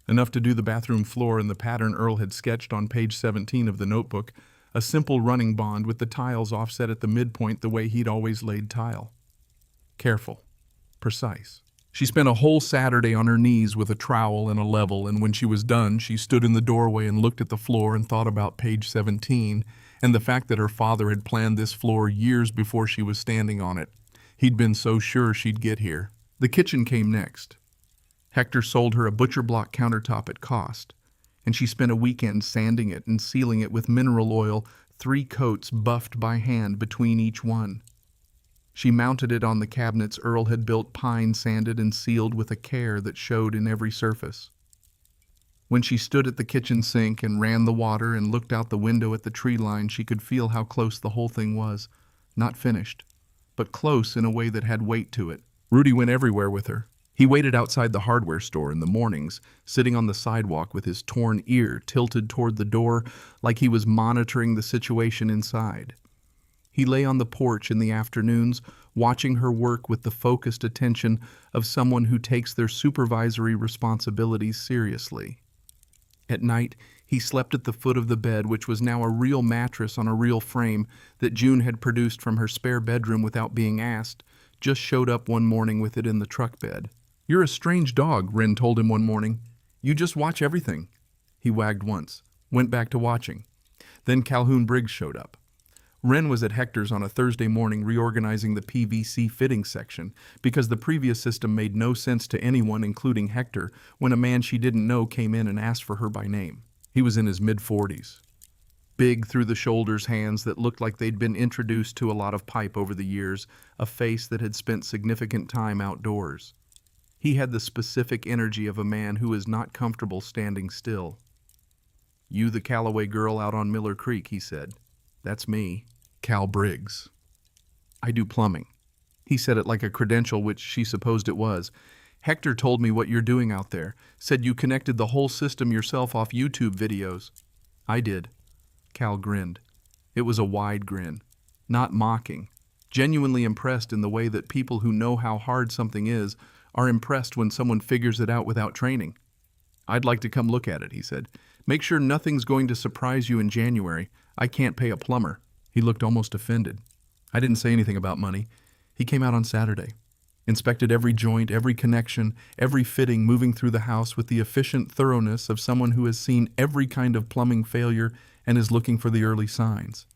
enough to do the bathroom floor in the pattern Earl had sketched on page 17 of the notebook, a simple running bond with the tiles offset at the midpoint the way he'd always laid tile. Careful, precise. She spent a whole Saturday on her knees with a trowel and a level, and when she was done, she stood in the doorway and looked at the floor and thought about page 17 and the fact that her father had planned this floor years before she was standing on it. He'd been so sure she'd get here. The kitchen came next. Hector sold her a butcher block countertop at cost, and she spent a weekend sanding it and sealing it with mineral oil, 3 coats buffed by hand between each one. She mounted it on the cabinets Earl had built, pine sanded and sealed with a care that showed in every surface. When she stood at the kitchen sink and ran the water and looked out the window at the tree line, she could feel how close the whole thing was. Not finished, but close in a way that had weight to it. Rudy went everywhere with her. He waited outside the hardware store in the mornings, sitting on the sidewalk with his torn ear tilted toward the door like he was monitoring the situation inside. He lay on the porch in the afternoons, watching her work with the focused attention of someone who takes their supervisory responsibilities seriously. At night, he slept at the foot of the bed, which was now a real mattress on a real frame that June had produced from her spare bedroom without being asked, just showed up one morning with it in the truck bed. "You're a strange dog," Wren told him one morning. "You just watch everything." He wagged once, went back to watching. Then Calhoun Briggs showed up. Wren was at Hector's on a Thursday morning reorganizing the PVC fitting section because the previous system made no sense to anyone, including Hector, when a man she didn't know came in and asked for her by name. He was in his mid-40s. Big through-the-shoulders hands that looked like they'd been introduced to a lot of pipe over the years, a face that had spent significant time outdoors. He had the specific energy of a man who is not comfortable standing still. "You the Callaway girl out on Miller Creek," he said. "That's me, Cal Briggs. I do plumbing." He said it like a credential, which she supposed it was. "Hector told me what you're doing out there. Said you connected the whole system yourself off YouTube videos." "I did." Cal grinned. It was a wide grin, not mocking, genuinely impressed in the way that people who know how hard something is are impressed when someone figures it out without training. "I'd like to come look at it," he said. "Make sure nothing's going to surprise you in January. I can't pay a plumber." He looked almost offended. I didn't say anything about money. He came out on Saturday. inspected every joint, every connection, every fitting moving through the house with the efficient thoroughness of someone who has seen every kind of plumbing failure and is looking for the early signs.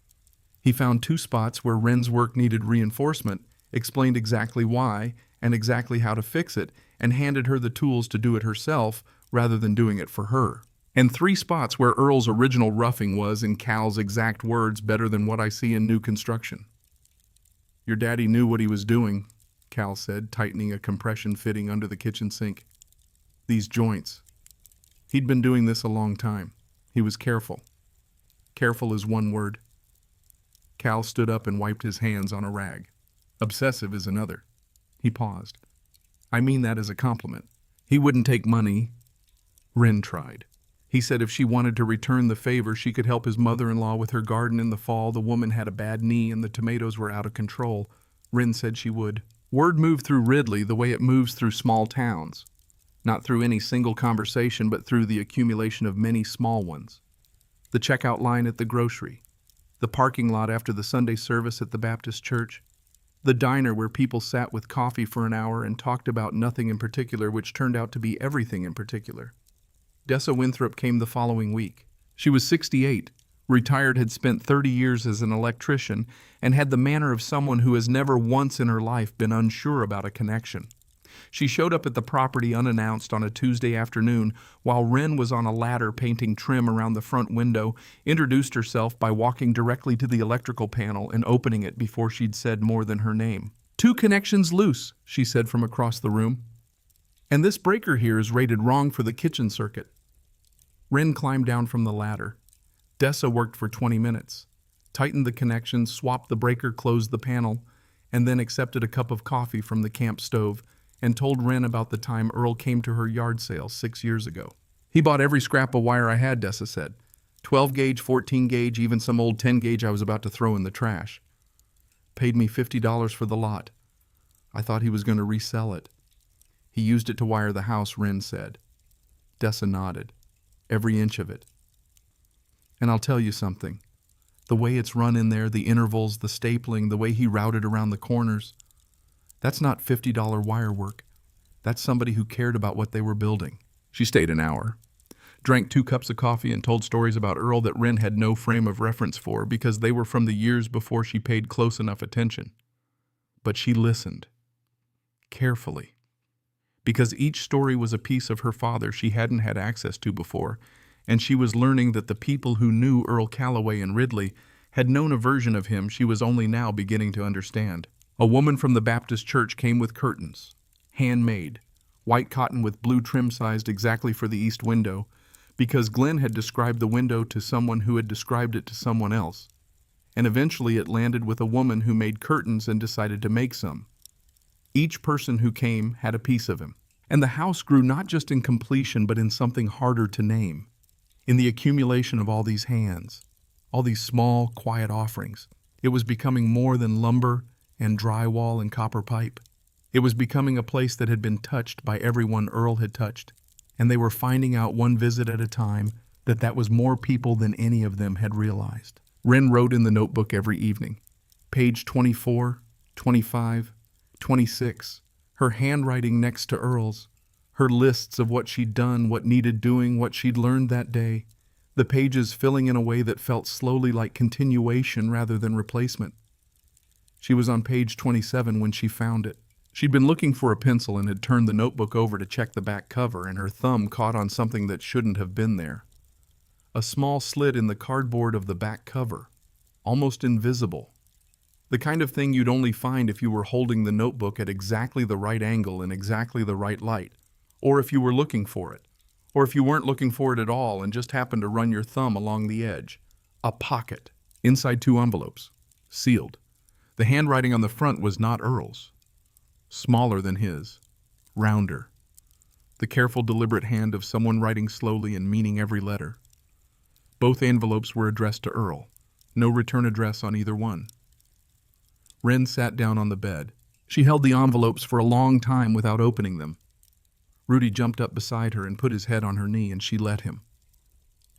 He found 2 spots where Wren's work needed reinforcement, explained exactly why and exactly how to fix it, and handed her the tools to do it herself rather than doing it for her. And 3 spots where Earl's original roughing was, in Cal's exact words, better than what I see in new construction. "Your daddy knew what he was doing," Cal said, tightening a compression fitting under the kitchen sink. "These joints. He'd been doing this a long time. He was careful. Careful is one word." Cal stood up and wiped his hands on a rag. "Obsessive is another." He paused. "I mean that as a compliment. He wouldn't take money." Wren tried. He said if she wanted to return the favor, she could help his mother-in-law with her garden in the fall. The woman had a bad knee and the tomatoes were out of control. Wren said she would. Word moved through Ridley the way it moves through small towns. Not through any single conversation, but through the accumulation of many small ones. The checkout line at the grocery. The parking lot after the Sunday service at the Baptist church. The diner where people sat with coffee for an hour and talked about nothing in particular, which turned out to be everything in particular. Dessa Winthrop came the following week. She was 68, retired, had spent 30 years as an electrician, and had the manner of someone who has never once in her life been unsure about a connection. She showed up at the property unannounced on a Tuesday afternoon while Wren was on a ladder painting trim around the front window, introduced herself by walking directly to the electrical panel and opening it before she'd said more than her name. "2 connections loose," she said from across the room. "And this breaker here is rated wrong for the kitchen circuit." Wren climbed down from the ladder. Dessa worked for 20 minutes, tightened the connections, swapped the breaker, closed the panel, and then accepted a cup of coffee from the camp stove and told Wren about the time Earl came to her yard sale 6 years ago. "He bought every scrap of wire I had," Dessa said. 12 gauge, 14 gauge, even some old 10 gauge I was about to throw in the trash. Paid me $50 for the lot. I thought he was going to resell it. He used it to wire the house," Wren said. Dessa nodded. "Every inch of it. And I'll tell you something. The way it's run in there, the intervals, the stapling, the way he routed around the corners, that's not $50 wire work. That's somebody who cared about what they were building." She stayed an hour, drank 2 cups of coffee, and told stories about Earl that Wren had no frame of reference for because they were from the years before she paid close enough attention. But she listened. Carefully. Because each story was a piece of her father she hadn't had access to before, and she was learning that the people who knew Earl Calloway and Ridley had known a version of him she was only now beginning to understand. A woman from the Baptist church came with curtains, handmade, white cotton with blue trim sized exactly for the east window, because Glenn had described the window to someone who had described it to someone else. And eventually it landed with a woman who made curtains and decided to make some. Each person who came had a piece of him. And the house grew not just in completion, but in something harder to name. In the accumulation of all these hands, all these small, quiet offerings. It was becoming more than lumber and drywall and copper pipe. It was becoming a place that had been touched by everyone Earl had touched. And they were finding out one visit at a time that was more people than any of them had realized. Wren wrote in the notebook every evening. Page 24, 25, 26, her handwriting next to Earl's, her lists of what she'd done, what needed doing, what she'd learned that day, the pages filling in a way that felt slowly like continuation rather than replacement. She was on page 27 when she found it. She'd been looking for a pencil and had turned the notebook over to check the back cover, and her thumb caught on something that shouldn't have been there. A small slit in the cardboard of the back cover, almost invisible. The kind of thing you'd only find if you were holding the notebook at exactly the right angle and exactly the right light, or if you were looking for it, or if you weren't looking for it at all and just happened to run your thumb along the edge. A pocket. Inside 2 envelopes. Sealed. The handwriting on the front was not Earl's. Smaller than his. Rounder. The careful, deliberate hand of someone writing slowly and meaning every letter. Both envelopes were addressed to Earl. No return address on either one. Wren sat down on the bed. She held the envelopes for a long time without opening them. Rudy jumped up beside her and put his head on her knee, and she let him.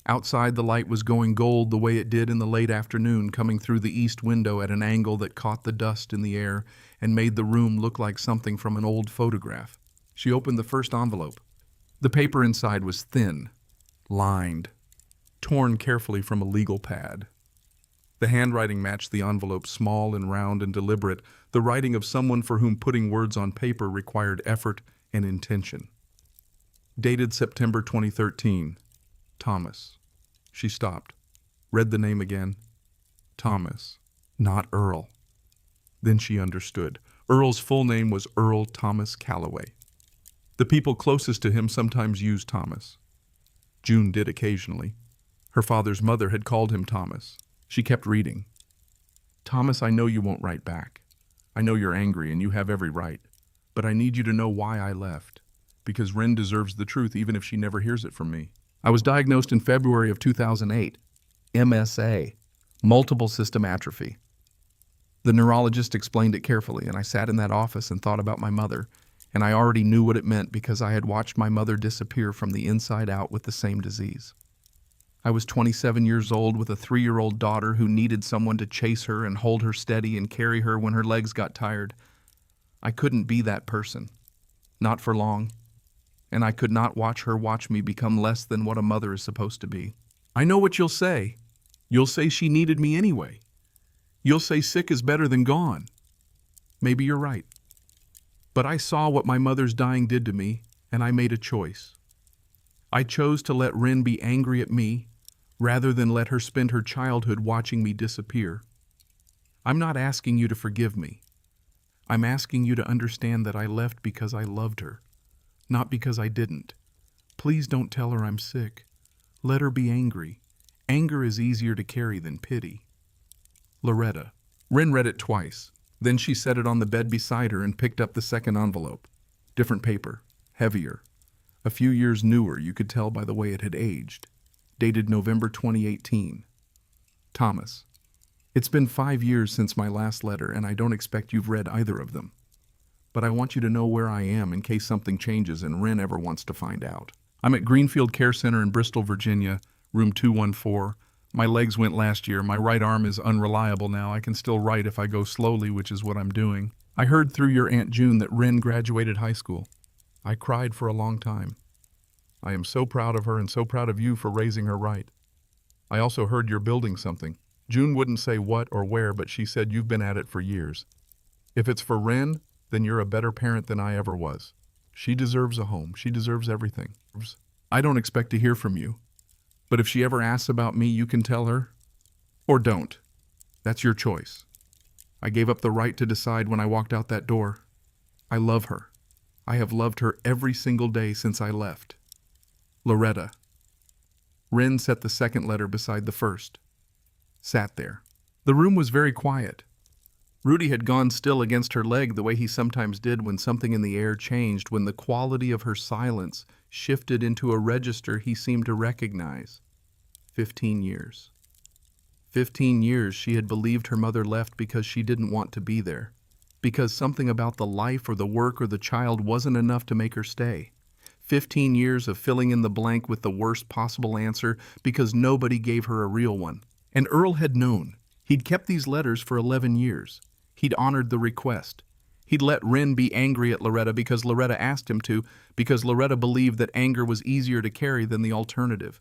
Outside, the light was going gold the way it did in the late afternoon, coming through the east window at an angle that caught the dust in the air and made the room look like something from an old photograph. She opened the first envelope. The paper inside was thin, lined, torn carefully from a legal pad. The handwriting matched the envelope, small and round and deliberate, the writing of someone for whom putting words on paper required effort and intention. Dated September 2013. Thomas. She stopped, read the name again. Thomas, not Earl. Then she understood. Earl's full name was Earl Thomas Calloway. The people closest to him sometimes used Thomas. June did occasionally. Her father's mother had called him Thomas. She kept reading. Thomas, I know you won't write back. I know you're angry and you have every right. But I need you to know why I left. Because Wren deserves the truth even if she never hears it from me. I was diagnosed in February of 2008. MSA, multiple system atrophy. The neurologist explained it carefully, and I sat in that office and thought about my mother, and I already knew what it meant because I had watched my mother disappear from the inside out with the same disease. I was 27 years old with a 3-year-old daughter who needed someone to chase her and hold her steady and carry her when her legs got tired. I couldn't be that person. Not for long. And I could not watch her watch me become less than what a mother is supposed to be. I know what you'll say. You'll say she needed me anyway. You'll say sick is better than gone. Maybe you're right. But I saw what my mother's dying did to me, and I made a choice. I chose to let Wren be angry at me rather than let her spend her childhood watching me disappear. I'm not asking you to forgive me. I'm asking you to understand that I left because I loved her. Not because I didn't. Please don't tell her I'm sick. Let her be angry. Anger is easier to carry than pity. Loretta. Wren read it twice. Then she set it on the bed beside her and picked up the second envelope. Different paper. Heavier. A few years newer, you could tell by the way it had aged. Dated November 2018. Thomas. It's been 5 years since my last letter, and I don't expect you've read either of them. But I want you to know where I am in case something changes and Wren ever wants to find out. I'm at Greenfield Care Center in Bristol, Virginia, room 214. My legs went last year. My right arm is unreliable now. I can still write if I go slowly, which is what I'm doing. I heard through your Aunt June that Wren graduated high school. I cried for a long time. I am so proud of her and so proud of you for raising her right. I also heard you're building something. June wouldn't say what or where, but she said you've been at it for years. If it's for Wren, then you're a better parent than I ever was. She deserves a home. She deserves everything. I don't expect to hear from you. But if she ever asks about me, you can tell her. Or don't. That's your choice. I gave up the right to decide when I walked out that door. I love her. I have loved her every single day since I left. Loretta. Wren set the second letter beside the first. Sat there. The room was very quiet. Rudy had gone still against her leg the way he sometimes did when something in the air changed, when the quality of her silence shifted into a register he seemed to recognize. 15 years. 15 years she had believed her mother left because she didn't want to be there, because something about the life or the work or the child wasn't enough to make her stay. 15 years of filling in the blank with the worst possible answer because nobody gave her a real one. And Earl had known. He'd kept these letters for 11 years. He'd honored the request. He'd let Wren be angry at Loretta because Loretta asked him to, because Loretta believed that anger was easier to carry than the alternative.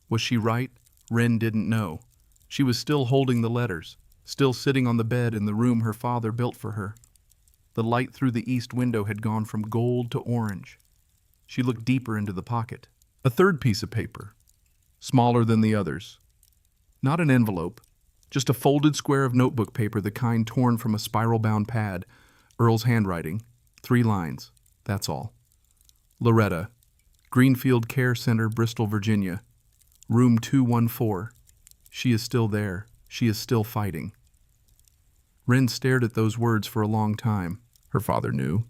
Was she right? Wren didn't know. She was still holding the letters, still sitting on the bed in the room her father built for her. The light through the east window had gone from gold to orange. She looked deeper into the pocket. A third piece of paper, smaller than the others. Not an envelope, just a folded square of notebook paper, the kind torn from a spiral-bound pad. Earl's handwriting, 3 lines, that's all. Loretta, Greenfield Care Center, Bristol, Virginia, room 214. She is still there. She is still fighting. Wren stared at those words for a long time. Her father knew.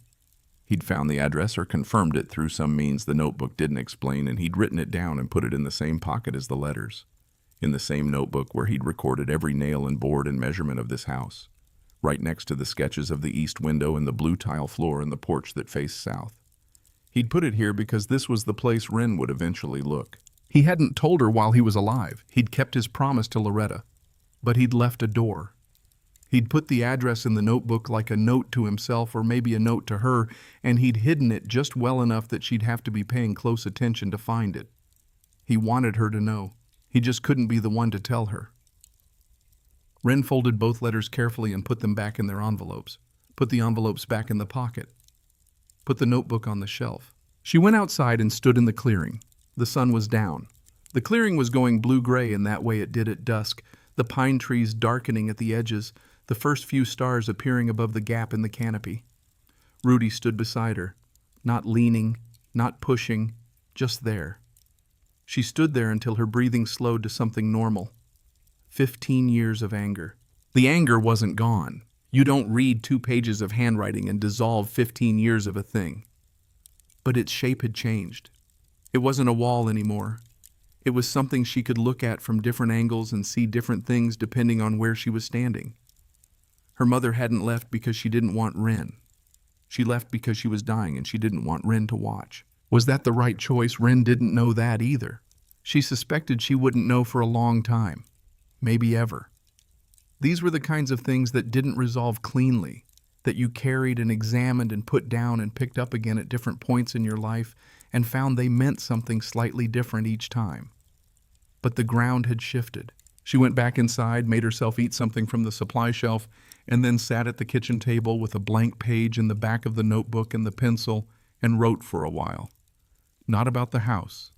He'd found the address or confirmed it through some means the notebook didn't explain, and he'd written it down and put it in the same pocket as the letters, in the same notebook where he'd recorded every nail and board and measurement of this house, right next to the sketches of the east window and the blue tile floor and the porch that faced south. He'd put it here because this was the place Wren would eventually look. He hadn't told her while he was alive. He'd kept his promise to Loretta. But he'd left a door. He'd put the address in the notebook like a note to himself or maybe a note to her, and he'd hidden it just well enough that she'd have to be paying close attention to find it. He wanted her to know. He just couldn't be the one to tell her. Wren folded both letters carefully and put them back in their envelopes. Put the envelopes back in the pocket. Put the notebook on the shelf. She went outside and stood in the clearing. The sun was down. The clearing was going blue-gray in that way it did at dusk, the pine trees darkening at the edges, the first few stars appearing above the gap in the canopy. Rudy stood beside her, not leaning, not pushing, just there. She stood there until her breathing slowed to something normal. 15 years of anger. The anger wasn't gone. You don't read 2 pages of handwriting and dissolve 15 years of a thing. But its shape had changed. It wasn't a wall anymore. It was something she could look at from different angles and see different things depending on where she was standing. Her mother hadn't left because she didn't want Wren. She left because she was dying and she didn't want Wren to watch. Was that the right choice? Wren didn't know that either. She suspected she wouldn't know for a long time. Maybe ever. These were the kinds of things that didn't resolve cleanly, that you carried and examined and put down and picked up again at different points in your life and found they meant something slightly different each time. But the ground had shifted. She went back inside, made herself eat something from the supply shelf, and then sat at the kitchen table with a blank page in the back of the notebook and the pencil and wrote for a while. Not about the house,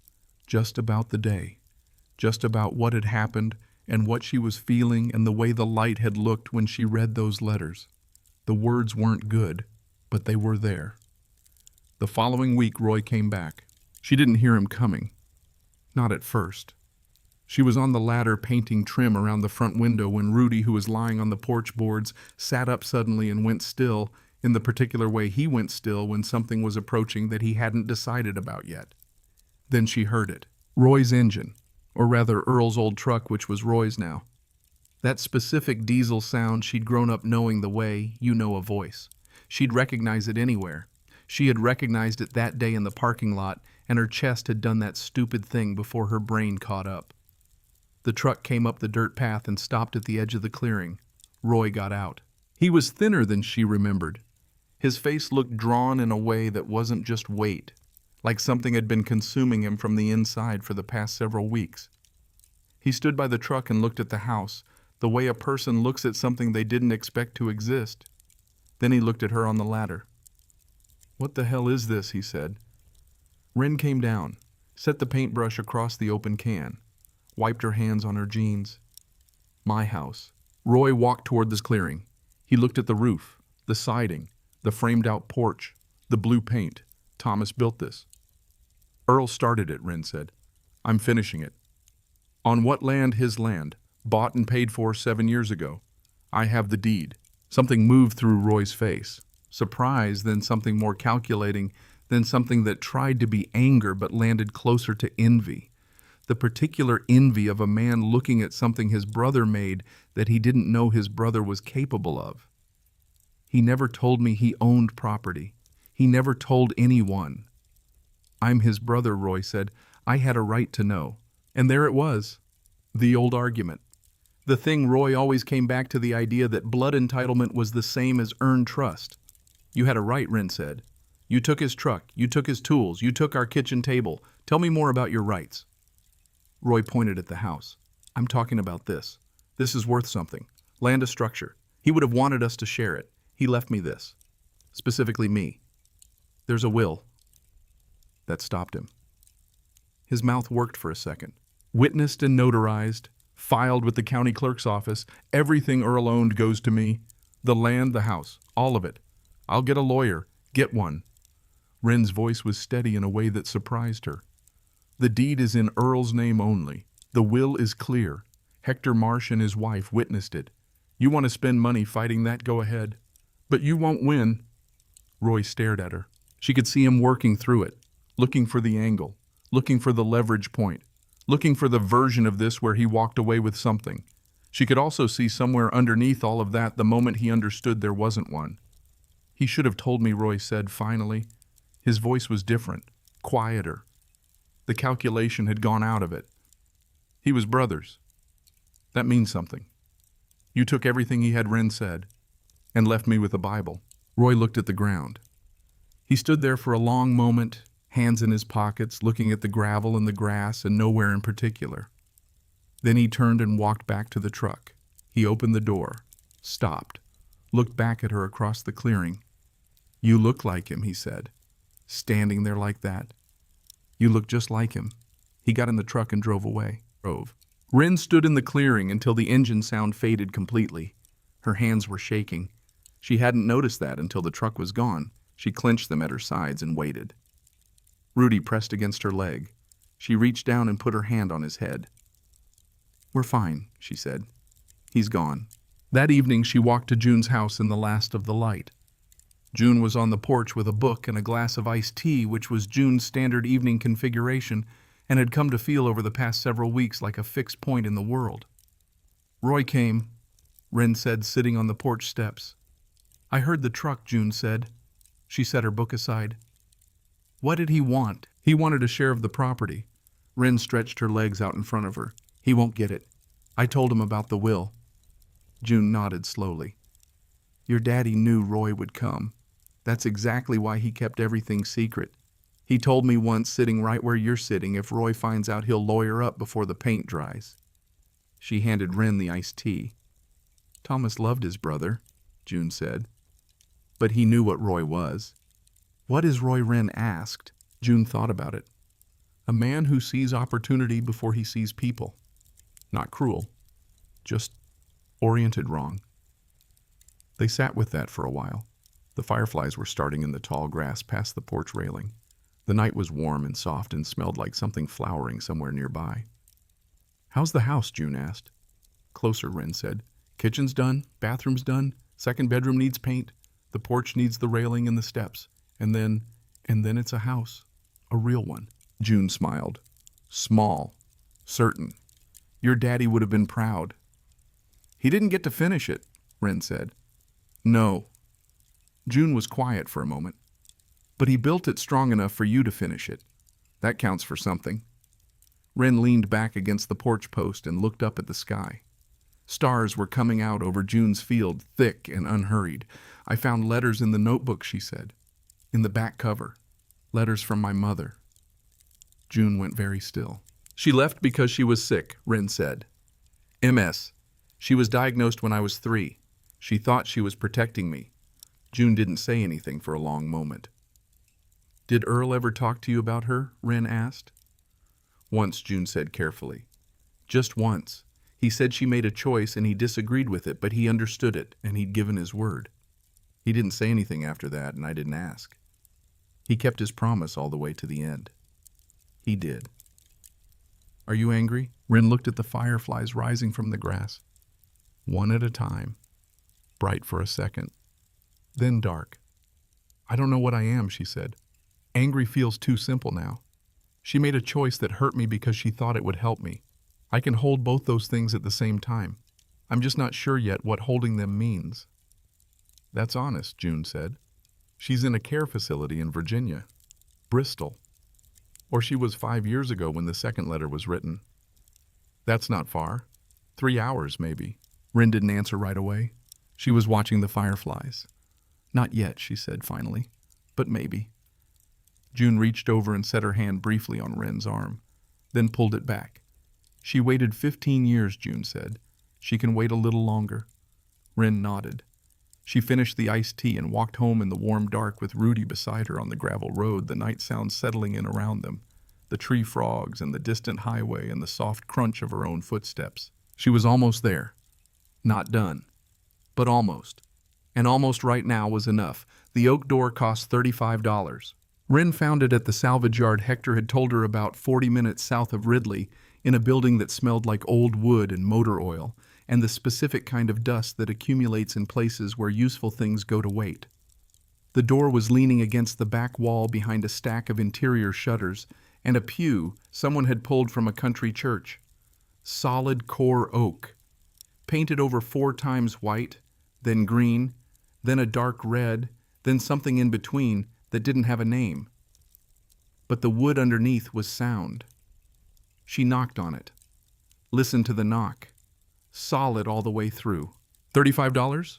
just about the day, just about what had happened and what she was feeling and the way the light had looked when she read those letters. The words weren't good, but they were there. The following week, Roy came back. She didn't hear him coming. Not at first. She was on the ladder painting trim around the front window when Rudy, who was lying on the porch boards, sat up suddenly and went still, in the particular way he went still when something was approaching that he hadn't decided about yet. Then she heard it. Roy's engine, or rather Earl's old truck, which was Roy's now. That specific diesel sound she'd grown up knowing the way you know a voice. She'd recognize it anywhere. She had recognized it that day in the parking lot, and her chest had done that stupid thing before her brain caught up. The truck came up the dirt path and stopped at the edge of the clearing. Roy got out. He was thinner than she remembered. His face looked drawn in a way that wasn't just weight, like something had been consuming him from the inside for the past several weeks. He stood by the truck and looked at the house, the way a person looks at something they didn't expect to exist. Then he looked at her on the ladder. "What the hell is this?" he said. Wren came down, set the paintbrush across the open can, wiped her hands on her jeans. "My house." Roy walked toward this clearing. He looked at the roof, the siding, the framed-out porch, the blue paint. Thomas built this. "Earl started it," Wren said. "I'm finishing it." "On what land?" "His land. Bought and paid for 7 years ago. I have the deed." Something moved through Roy's face. Surprise, then something more calculating, then something that tried to be anger but landed closer to envy. The particular envy of a man looking at something his brother made that he didn't know his brother was capable of. "He never told me he owned property. He never told anyone." "I'm his brother," Roy said. "I had a right to know." And there it was. The old argument. The thing Roy always came back to, the idea that blood entitlement was the same as earned trust. "You had a right," Wren said. "You took his truck. You took his tools. You took our kitchen table. Tell me more about your rights." Roy pointed at the house. "I'm talking about this. This is worth something. Land a structure. He would have wanted us to share it. He left me this. Specifically me. There's a will." That stopped him. His mouth worked for a second. "Witnessed and notarized, filed with the county clerk's office. Everything Earl owned goes to me. The land, the house, all of it. I'll get a lawyer. Get one." Wren's voice was steady in a way that surprised her. "The deed is in Earl's name only. The will is clear. Hector Marsh and his wife witnessed it. You want to spend money fighting that, go ahead. But you won't win." Roy stared at her. She could see him working through it, looking for the angle, looking for the leverage point, looking for the version of this where he walked away with something. She could also see somewhere underneath all of that the moment he understood there wasn't one. "He should have told me," Roy said finally. His voice was different, quieter. The calculation had gone out of it. He was brothers. That means something. You took everything he had, Wren said, and left me with a Bible. Roy looked at the ground. He stood there for a long moment, hands in his pockets, looking at the gravel and the grass and nowhere in particular. Then he turned and walked back to the truck. He opened the door, stopped, looked back at her across the clearing. "You look like him," he said, standing there like that. "You look just like him." He got in the truck and drove away. Wren stood in the clearing until the engine sound faded completely. Her hands were shaking. She hadn't noticed that until the truck was gone. She clenched them at her sides and waited. Rudy pressed against her leg. She reached down and put her hand on his head. "We're fine," she said. "He's gone." That evening she walked to June's house in the last of the light. June was on the porch with a book and a glass of iced tea, which was June's standard evening configuration and had come to feel over the past several weeks like a fixed point in the world. "Roy came," Wren said, sitting on the porch steps. "I heard the truck," June said. She set her book aside. "What did he want?" "He wanted a share of the property." Wren stretched her legs out in front of her. "He won't get it. I told him about the will." June nodded slowly. "Your daddy knew Roy would come. That's exactly why he kept everything secret. He told me once, sitting right where you're sitting, if Roy finds out, he'll lawyer up before the paint dries." She handed Wren the iced tea. "Thomas loved his brother," June said. "But he knew what Roy was." "What is Roy?" Wren asked. June thought about it. "A man who sees opportunity before he sees people. Not cruel, just oriented wrong." They sat with that for a while. The fireflies were starting in the tall grass past the porch railing. The night was warm and soft and smelled like something flowering somewhere nearby. "How's the house?" June asked. "Closer," Wren said. "Kitchen's done, bathroom's done, second bedroom needs paint, the porch needs the railing and the steps, and then it's a house, a real one." June smiled. "Small, certain. Your daddy would have been proud." "He didn't get to finish it," Wren said. "No." June was quiet for a moment. "But he built it strong enough for you to finish it. That counts for something." Wren leaned back against the porch post and looked up at the sky. Stars were coming out over June's field, thick and unhurried. "I found letters in the notebook," she said. "In the back cover. Letters from my mother." June went very still. "She left because she was sick," Wren said. "MS. She was diagnosed when I was 3. She thought she was protecting me." June didn't say anything for a long moment. "Did Earl ever talk to you about her?" Wren asked. "Once," June said carefully. "Just once. He said she made a choice and he disagreed with it, but he understood it and he'd given his word. He didn't say anything after that and I didn't ask. He kept his promise all the way to the end. He did." "Are you angry?" Wren looked at the fireflies rising from the grass. "One at a time. Bright for a second. Then dark." "I don't know what I am," she said. "Angry feels too simple now. She made a choice that hurt me because she thought it would help me. I can hold both those things at the same time. I'm just not sure yet what holding them means." "That's honest," June said. "She's in a care facility in Virginia. Bristol. Or she was 5 years ago when the second letter was written. That's not far. 3 hours, maybe." Wren didn't answer right away. She was watching the fireflies. "Not yet," she said finally, "but maybe." June reached over and set her hand briefly on Wren's arm, then pulled it back. "She waited 15 years, June said. She can wait a little longer." Wren nodded. She finished the iced tea and walked home in the warm dark with Rudy beside her on the gravel road, the night sounds settling in around them, the tree frogs and the distant highway and the soft crunch of her own footsteps. She was almost there. Not done, but almost. And almost right now was enough. The oak door cost $35. Wren found it at the salvage yard Hector had told her about 40 minutes south of Ridley, in a building that smelled like old wood and motor oil, and the specific kind of dust that accumulates in places where useful things go to wait. The door was leaning against the back wall behind a stack of interior shutters and a pew someone had pulled from a country church. Solid core oak, painted over 4 times white, then green, then a dark red, then something in between that didn't have a name. but the wood underneath was sound. She knocked on it. Listened to the knock. Solid all the way through. $35?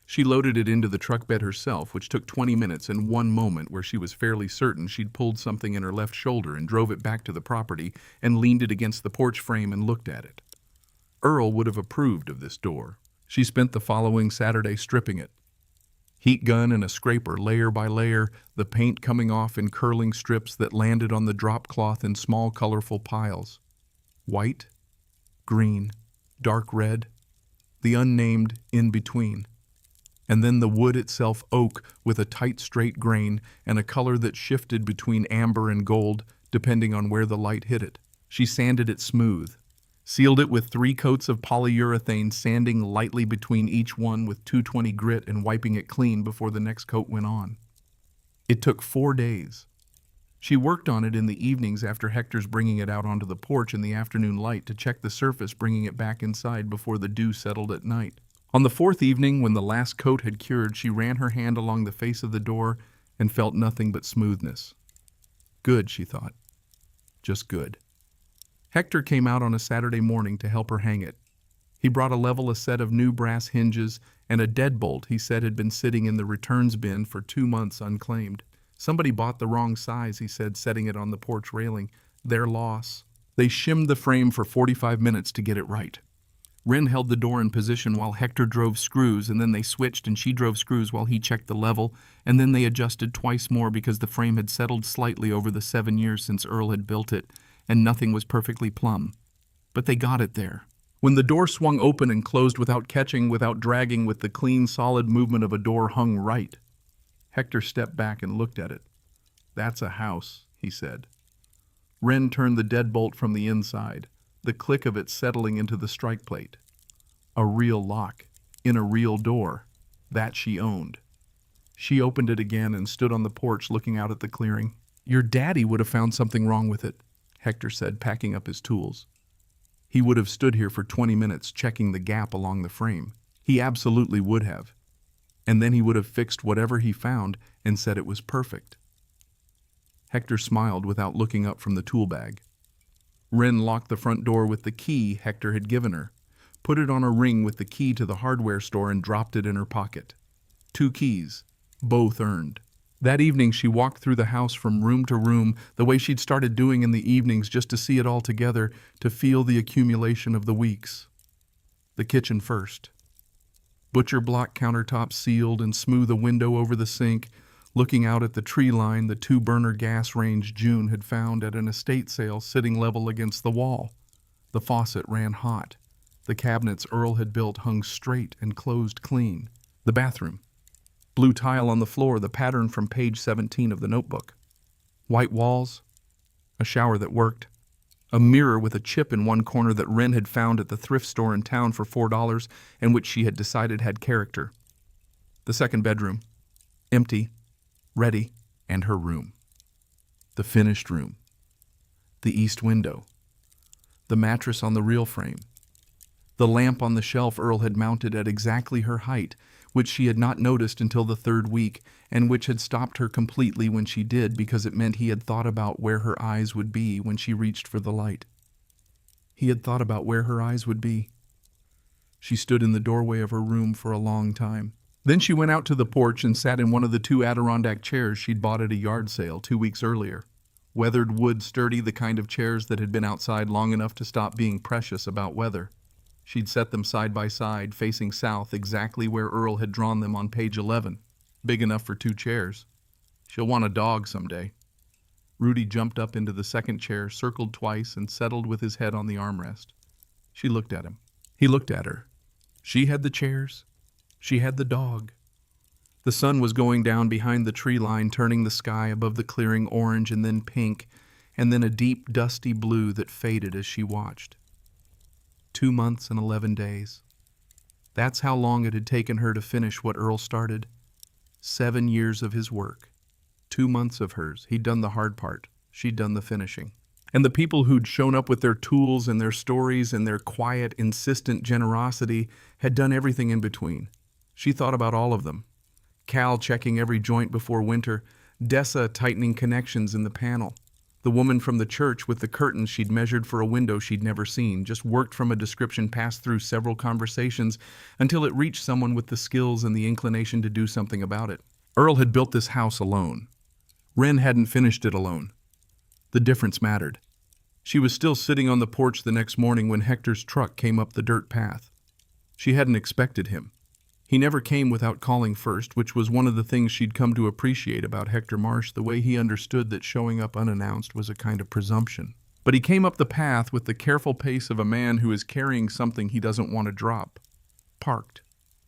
She loaded it into the truck bed herself, which took 20 minutes and one moment where she was fairly certain she'd pulled something in her left shoulder, and drove it back to the property and leaned it against the porch frame and looked at it. Earl would have approved of this door. She spent the following Saturday stripping it. Heat gun and a scraper, layer by layer, the paint coming off in curling strips that landed on the drop cloth in small colorful piles. White, green, dark red, the unnamed in between. And then the wood itself oak with a tight straight grain and a color that shifted between amber and gold depending on where the light hit it. She sanded it smooth, sealed it with 3 coats of polyurethane, sanding lightly between each one with 220 grit and wiping it clean before the next coat went on. It took 4 days. She worked on it in the evenings after Hector's bringing it out onto the porch in the afternoon light to check the surface, bringing it back inside before the dew settled at night. On the 4th evening, when the last coat had cured, she ran her hand along the face of the door and felt nothing but smoothness. Good, she thought. Just good. Hector came out on a Saturday morning to help her hang it. He brought a set of new brass hinges and a deadbolt he said had been sitting in the returns bin for 2 months unclaimed. Somebody bought the wrong size, he said, setting it on the porch railing. Their loss. They shimmed the frame for 45 minutes to get it right. Wren held the door in position while Hector drove screws, and then they switched and she drove screws while he checked the level, and then they adjusted twice more because the frame had settled slightly over the 7 years since Earl had built it, and nothing was perfectly plumb. But they got it there. When the door swung open and closed without catching, without dragging, with the clean, solid movement of a door hung right, Hector stepped back and looked at it. "That's a house," he said. Wren turned the deadbolt from the inside, the click of it settling into the strike plate. A real lock, in a real door, that she owned. She opened it again and stood on the porch looking out at the clearing. "Your daddy would have found something wrong with it," Hector said, packing up his tools. "He would have stood here for 20 minutes checking the gap along the frame. He absolutely would have. And then he would have fixed whatever he found and said it was perfect." Hector smiled without looking up from the tool bag. Wren locked the front door with the key Hector had given her, put it on a ring with the key to the hardware store, and dropped it in her pocket. 2 keys, both earned. That evening she walked through the house from room to room, the way she'd started doing in the evenings, just to see it all together, to feel the accumulation of the weeks. The kitchen first. Butcher block countertop sealed and smooth, a window over the sink, looking out at the tree line the 2-burner gas range June had found at an estate sale sitting level against the wall. The faucet ran hot. The cabinets Earl had built hung straight and closed clean. The bathroom. Blue tile on the floor, the pattern from page 17 of the notebook. White walls. A shower that worked. A mirror with a chip in one corner that Wren had found at the thrift store in town for $4 and which she had decided had character. The second bedroom. Empty. Ready, and her room. The finished room. The east window. The mattress on the real frame. The lamp on the shelf Earl had mounted at exactly her height, which she had not noticed until the 3rd week, and which had stopped her completely when she did, because it meant he had thought about where her eyes would be when she reached for the light. He had thought about where her eyes would be. She stood in the doorway of her room for a long time. Then she went out to the porch and sat in one of the 2 Adirondack chairs she'd bought at a yard sale 2 weeks earlier. Weathered wood, sturdy, the kind of chairs that had been outside long enough to stop being precious about weather. She'd set them side by side, facing south, exactly where Earl had drawn them on page 11. Big enough for 2 chairs. She'll want a dog someday. Rudy jumped up into the second chair, circled twice, and settled with his head on the armrest. She looked at him. He looked at her. She had the chairs. She had the dog. The sun was going down behind the tree line, turning the sky above the clearing orange and then pink, and then a deep, dusty blue that faded as she watched. 2 months and 11 days. That's how long it had taken her to finish what Earl started. 7 years of his work. 2 months of hers. He'd done the hard part. She'd done the finishing. And the people who'd shown up with their tools and their stories and their quiet, insistent generosity had done everything in between. She thought about all of them. Cal checking every joint before winter, Dessa tightening connections in the panel. The woman from the church with the curtains she'd measured for a window she'd never seen just worked from a description passed through several conversations until it reached someone with the skills and the inclination to do something about it. Earl had built this house alone. Wren hadn't finished it alone. The difference mattered. She was still sitting on the porch the next morning when Hector's truck came up the dirt path. She hadn't expected him. He never came without calling first, which was one of the things she'd come to appreciate about Hector Marsh, the way he understood that showing up unannounced was a kind of presumption. But he came up the path with the careful pace of a man who is carrying something he doesn't want to drop. Parked.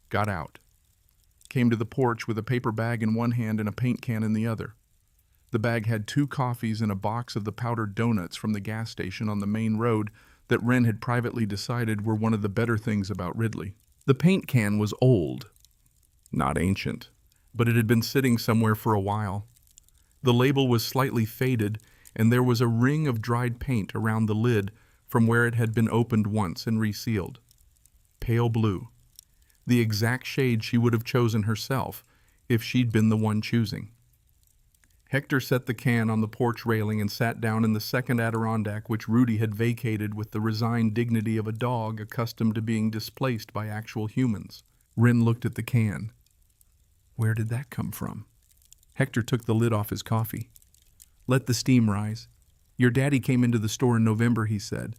Got out. Came to the porch with a paper bag in one hand and a paint can in the other. The bag had 2 coffees and a box of the powdered donuts from the gas station on the main road that Wren had privately decided were one of the better things about Ridley. The paint can was old, not ancient, but it had been sitting somewhere for a while. The label was slightly faded, and there was a ring of dried paint around the lid from where it had been opened once and resealed. Pale blue, the exact shade she would have chosen herself if she'd been the one choosing. Hector set the can on the porch railing and sat down in the second Adirondack which Rudy had vacated with the resigned dignity of a dog accustomed to being displaced by actual humans. Wren looked at the can. Where did that come from? Hector took the lid off his coffee. Let the steam rise. Your daddy came into the store in November, he said.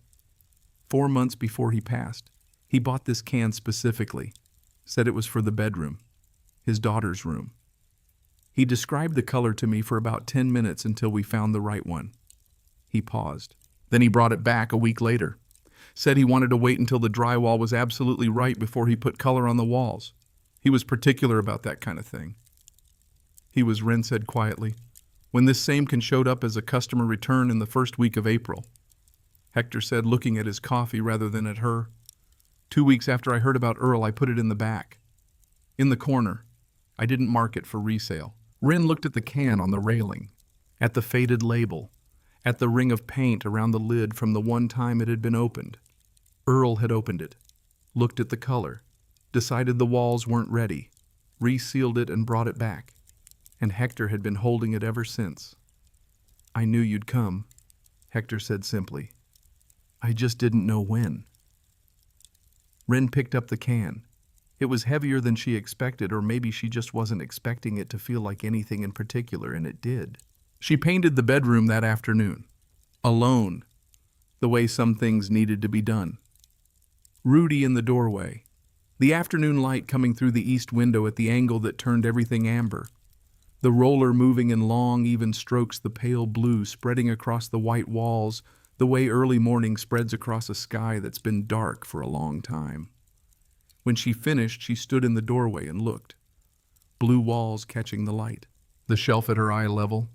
4 months before he passed. He bought this can specifically. Said it was for the bedroom. His daughter's room. He described the color to me for about 10 minutes until we found the right one. He paused. Then he brought it back a week later. Said he wanted to wait until the drywall was absolutely right before he put color on the walls. He was particular about that kind of thing. He was, Wren said quietly, when this same can showed up as a customer return in the first week of April. Hector said, looking at his coffee rather than at her. 2 weeks after I heard about Earl, I put it in the back. In the corner. I didn't mark it for resale. Wren looked at the can on the railing, at the faded label, at the ring of paint around the lid from the one time it had been opened. Earl had opened it, looked at the color, decided the walls weren't ready, resealed it and brought it back, and Hector had been holding it ever since. I knew you'd come, Hector said simply. I just didn't know when. Wren picked up the can. It was heavier than she expected, or maybe she just wasn't expecting it to feel like anything in particular, and it did. She painted the bedroom that afternoon. Alone. The way some things needed to be done. Rudy in the doorway. The afternoon light coming through the east window at the angle that turned everything amber. The roller moving in long, even strokes, the pale blue spreading across the white walls, the way early morning spreads across a sky that's been dark for a long time. When she finished, she stood in the doorway and looked. Blue walls catching the light. The shelf at her eye level.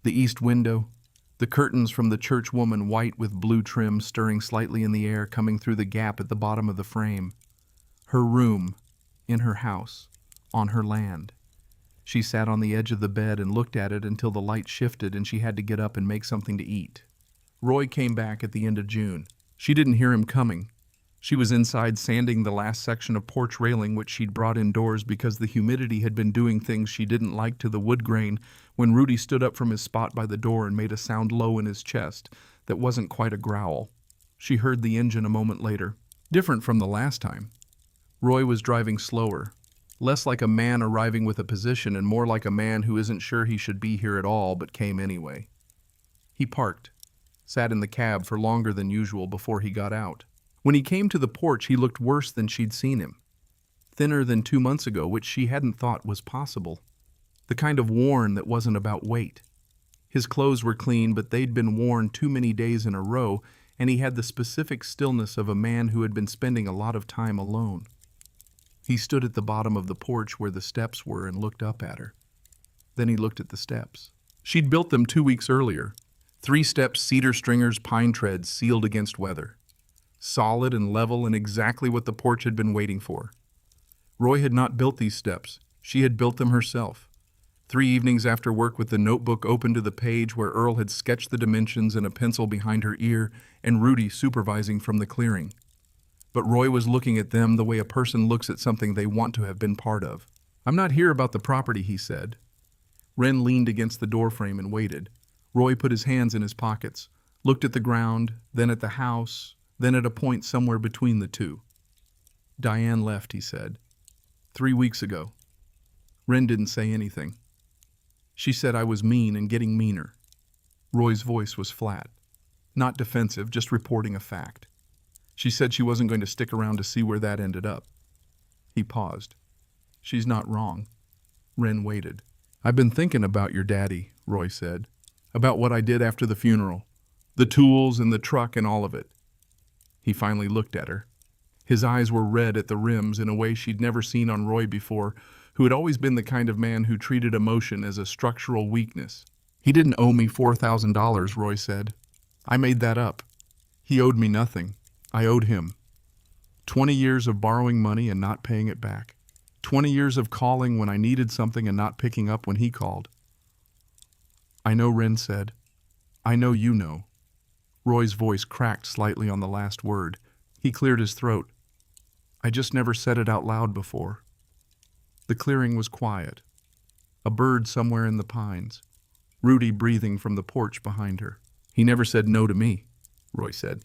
The east window. The curtains from the church woman white with blue trim stirring slightly in the air coming through the gap at the bottom of the frame. Her room. In her house. On her land. She sat on the edge of the bed and looked at it until the light shifted and she had to get up and make something to eat. Roy came back at the end of June. She didn't hear him coming. She was inside sanding the last section of porch railing which she'd brought indoors because the humidity had been doing things she didn't like to the wood grain when Rudy stood up from his spot by the door and made a sound low in his chest that wasn't quite a growl. She heard the engine a moment later. Different from the last time. Roy was driving slower, less like a man arriving with a position and more like a man who isn't sure he should be here at all but came anyway. He parked, sat in the cab for longer than usual before he got out. When he came to the porch, he looked worse than she'd seen him. Thinner than 2 months ago, which she hadn't thought was possible. The kind of worn that wasn't about weight. His clothes were clean, but they'd been worn too many days in a row, and he had the specific stillness of a man who had been spending a lot of time alone. He stood at the bottom of the porch where the steps were and looked up at her. Then he looked at the steps. She'd built them 2 weeks earlier. 3 steps, cedar stringers, pine treads, sealed against weather. Solid and level and exactly what the porch had been waiting for. Roy had not built these steps. She had built them herself. 3 evenings after work with the notebook open to the page where Earl had sketched the dimensions and a pencil behind her ear and Rudy supervising from the clearing. But Roy was looking at them the way a person looks at something they want to have been part of. I'm not here about the property, he said. Wren leaned against the doorframe and waited. Roy put his hands in his pockets, looked at the ground, then at the house, then at a point somewhere between the two. Diane left, he said. 3 weeks ago. Wren didn't say anything. She said I was mean and getting meaner. Roy's voice was flat. Not defensive, just reporting a fact. She said she wasn't going to stick around to see where that ended up. He paused. She's not wrong. Wren waited. I've been thinking about your daddy, Roy said. About what I did after the funeral. The tools and the truck and all of it. He finally looked at her. His eyes were red at the rims in a way she'd never seen on Roy before, who had always been the kind of man who treated emotion as a structural weakness. He didn't owe me $4,000, Roy said. I made that up. He owed me nothing. I owed him. 20 years of borrowing money and not paying it back. 20 years of calling when I needed something and not picking up when he called. I know, Wren said. I know you know. Roy's voice cracked slightly on the last word. He cleared his throat. I just never said it out loud before. The clearing was quiet. A bird somewhere in the pines. Rudy breathing from the porch behind her. He never said no to me, Roy said.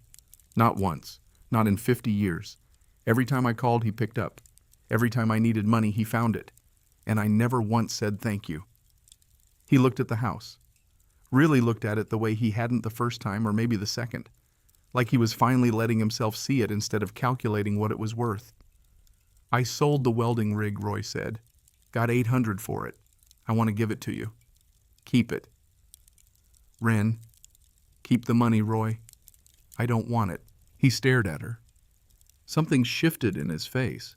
Not once. Not in 50 years. Every time I called, he picked up. Every time I needed money, he found it. And I never once said thank you. He looked at the house. Really looked at it the way he hadn't the first time or maybe the second. Like he was finally letting himself see it instead of calculating what it was worth. I sold the welding rig, Roy said. Got $800 for it. I want to give it to you. Keep it. Wren, keep the money, Roy. I don't want it. He stared at her. Something shifted in his face.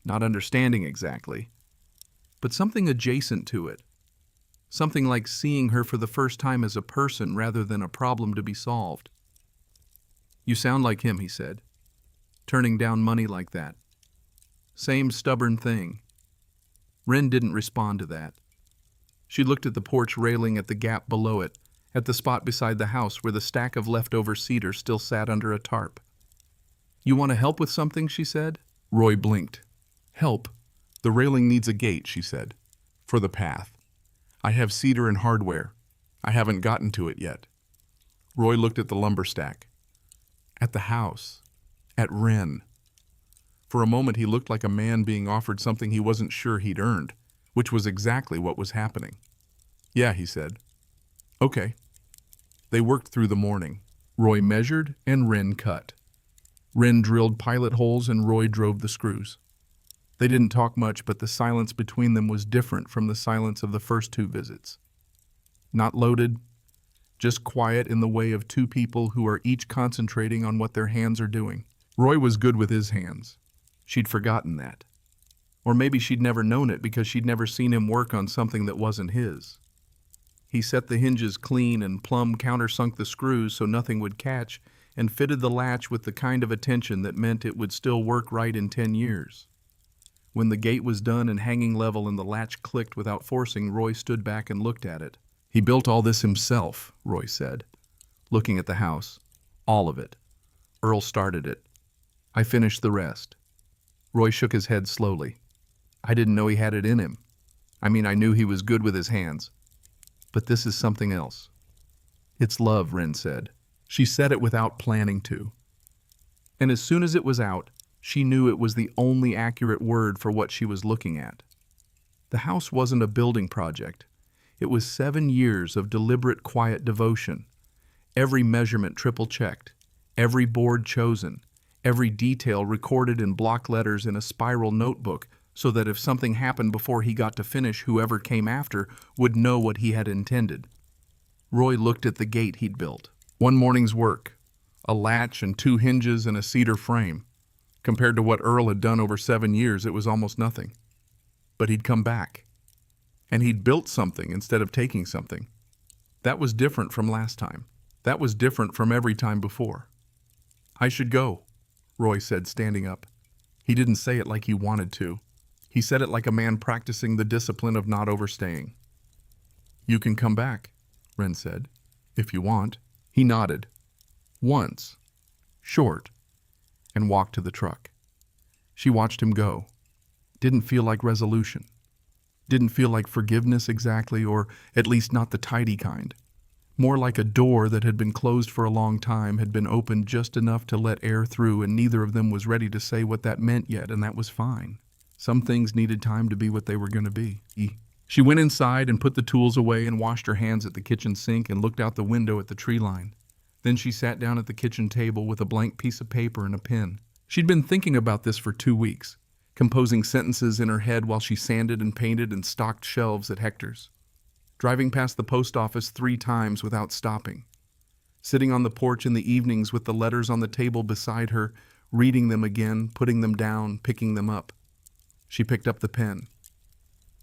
Not understanding exactly, but something adjacent to it. Something like seeing her for the first time as a person rather than a problem to be solved. You sound like him, he said. Turning down money like that. Same stubborn thing. Wren didn't respond to that. She looked at the porch railing at the gap below it, at the spot beside the house where the stack of leftover cedar still sat under a tarp. You want to help with something, she said. Roy blinked. Help? The railing needs a gate, she said. For the path. I have cedar and hardware. I haven't gotten to it yet. Roy looked at the lumber stack. At the house. At Wren. For a moment he looked like a man being offered something he wasn't sure he'd earned, which was exactly what was happening. Yeah, he said. Okay. They worked through the morning. Roy measured and Wren cut. Wren drilled pilot holes and Roy drove the screws. They didn't talk much, but the silence between them was different from the silence of the first two visits. Not loaded, just quiet in the way of two people who are each concentrating on what their hands are doing. Roy was good with his hands. She'd forgotten that. Or maybe she'd never known it because she'd never seen him work on something that wasn't his. He set the hinges clean and plumb countersunk the screws so nothing would catch, and fitted the latch with the kind of attention that meant it would still work right in 10 years. When the gate was done and hanging level and the latch clicked without forcing, Roy stood back and looked at it. He built all this himself, Roy said, looking at the house. All of it. Earl started it. I finished the rest. Roy shook his head slowly. I didn't know he had it in him. I mean, I knew he was good with his hands. But this is something else. It's love, Wren said. She said it without planning to. And as soon as it was out, she knew it was the only accurate word for what she was looking at. The house wasn't a building project. It was 7 years of deliberate, quiet devotion. Every measurement triple-checked, every board chosen, every detail recorded in block letters in a spiral notebook so that if something happened before he got to finish, whoever came after would know what he had intended. Roy looked at the gate he'd built. One morning's work, a latch and 2 hinges and a cedar frame. Compared to what Earl had done over 7 years, it was almost nothing. But he'd come back. And he'd built something instead of taking something. That was different from last time. That was different from every time before. I should go, Roy said, standing up. He didn't say it like he wanted to. He said it like a man practicing the discipline of not overstaying. You can come back, Wren said, if you want. He nodded. Once. Short. And walked to the truck. She watched him go. Didn't feel like resolution. Didn't feel like forgiveness exactly, or at least not the tidy kind. More like a door that had been closed for a long time had been opened just enough to let air through, and neither of them was ready to say what that meant yet, and that was fine. Some things needed time to be what they were going to be. She went inside and put the tools away and washed her hands at the kitchen sink and looked out the window at the tree line. Then she sat down at the kitchen table with a blank piece of paper and a pen. She'd been thinking about this for 2 weeks, composing sentences in her head while she sanded and painted and stocked shelves at Hector's. Driving past the post office 3 times without stopping. Sitting on the porch in the evenings with the letters on the table beside her, reading them again, putting them down, picking them up. She picked up the pen.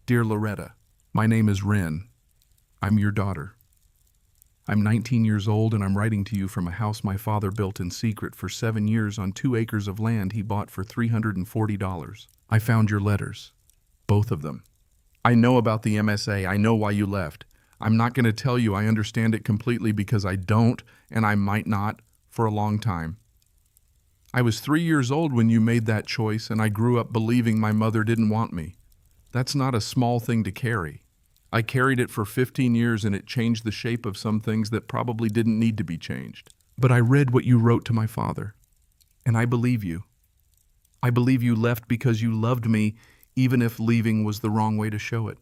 Dear Loretta, my name is Wren. I'm your daughter. I'm 19 years old and I'm writing to you from a house my father built in secret for 7 years on 2 acres of land he bought for $340. I found your letters. Both of them. I know about the MSA. I know why you left. I'm not going to tell you I understand it completely because I don't, and I might not, for a long time. I was 3 years old when you made that choice, and I grew up believing my mother didn't want me. That's not a small thing to carry. I carried it for 15 years and it changed the shape of some things that probably didn't need to be changed. But I read what you wrote to my father, and I believe you. I believe you left because you loved me, even if leaving was the wrong way to show it.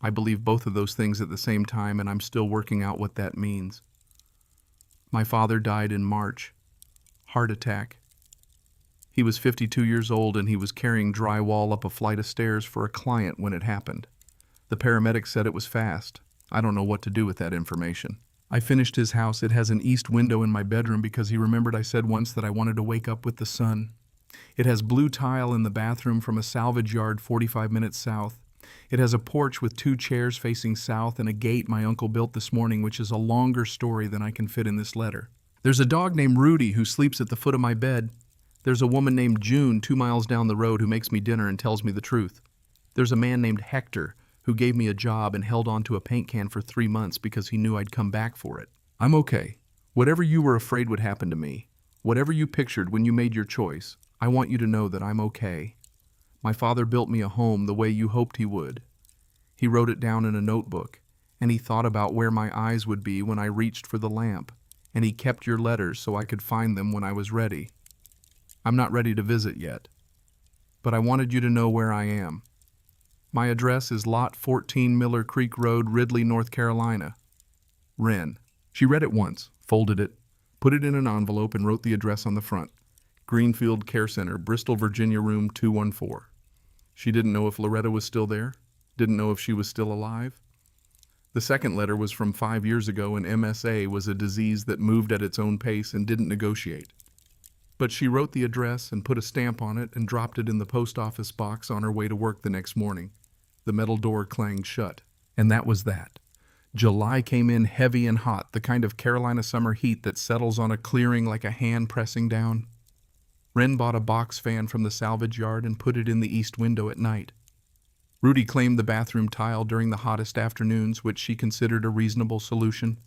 I believe both of those things at the same time, and I'm still working out what that means. My father died in March. Heart attack. He was 52 years old and he was carrying drywall up a flight of stairs for a client when it happened. The paramedics said it was fast. I don't know what to do with that information. I finished his house. It has an east window in my bedroom because he remembered I said once that I wanted to wake up with the sun. It has blue tile in the bathroom from a salvage yard 45 minutes south. It has a porch with 2 chairs facing south and a gate my uncle built this morning, which is a longer story than I can fit in this letter. There's a dog named Rudy who sleeps at the foot of my bed. There's a woman named June 2 miles down the road who makes me dinner and tells me the truth. There's a man named Hector who gave me a job and held on to a paint can for 3 months because he knew I'd come back for it. I'm okay. Whatever you were afraid would happen to me, whatever you pictured when you made your choice, I want you to know that I'm okay. My father built me a home the way you hoped he would. He wrote it down in a notebook, and he thought about where my eyes would be when I reached for the lamp, and he kept your letters so I could find them when I was ready. I'm not ready to visit yet, but I wanted you to know where I am. My address is Lot 14 Miller Creek Road, Ridley, North Carolina. Wren. She read it once, folded it, put it in an envelope, and wrote the address on the front. Greenfield Care Center, Bristol, Virginia, room 214. She didn't know if Loretta was still there, didn't know if she was still alive. The second letter was from 5 years ago, and MSA was a disease that moved at its own pace and didn't negotiate. But she wrote the address and put a stamp on it and dropped it in the post office box on her way to work the next morning. The metal door clanged shut, and that was that. July came in heavy and hot, the kind of Carolina summer heat that settles on a clearing like a hand pressing down. Wren bought a box fan from the salvage yard and put it in the east window at night. Rudy claimed the bathroom tile during the hottest afternoons, which she considered a reasonable solution.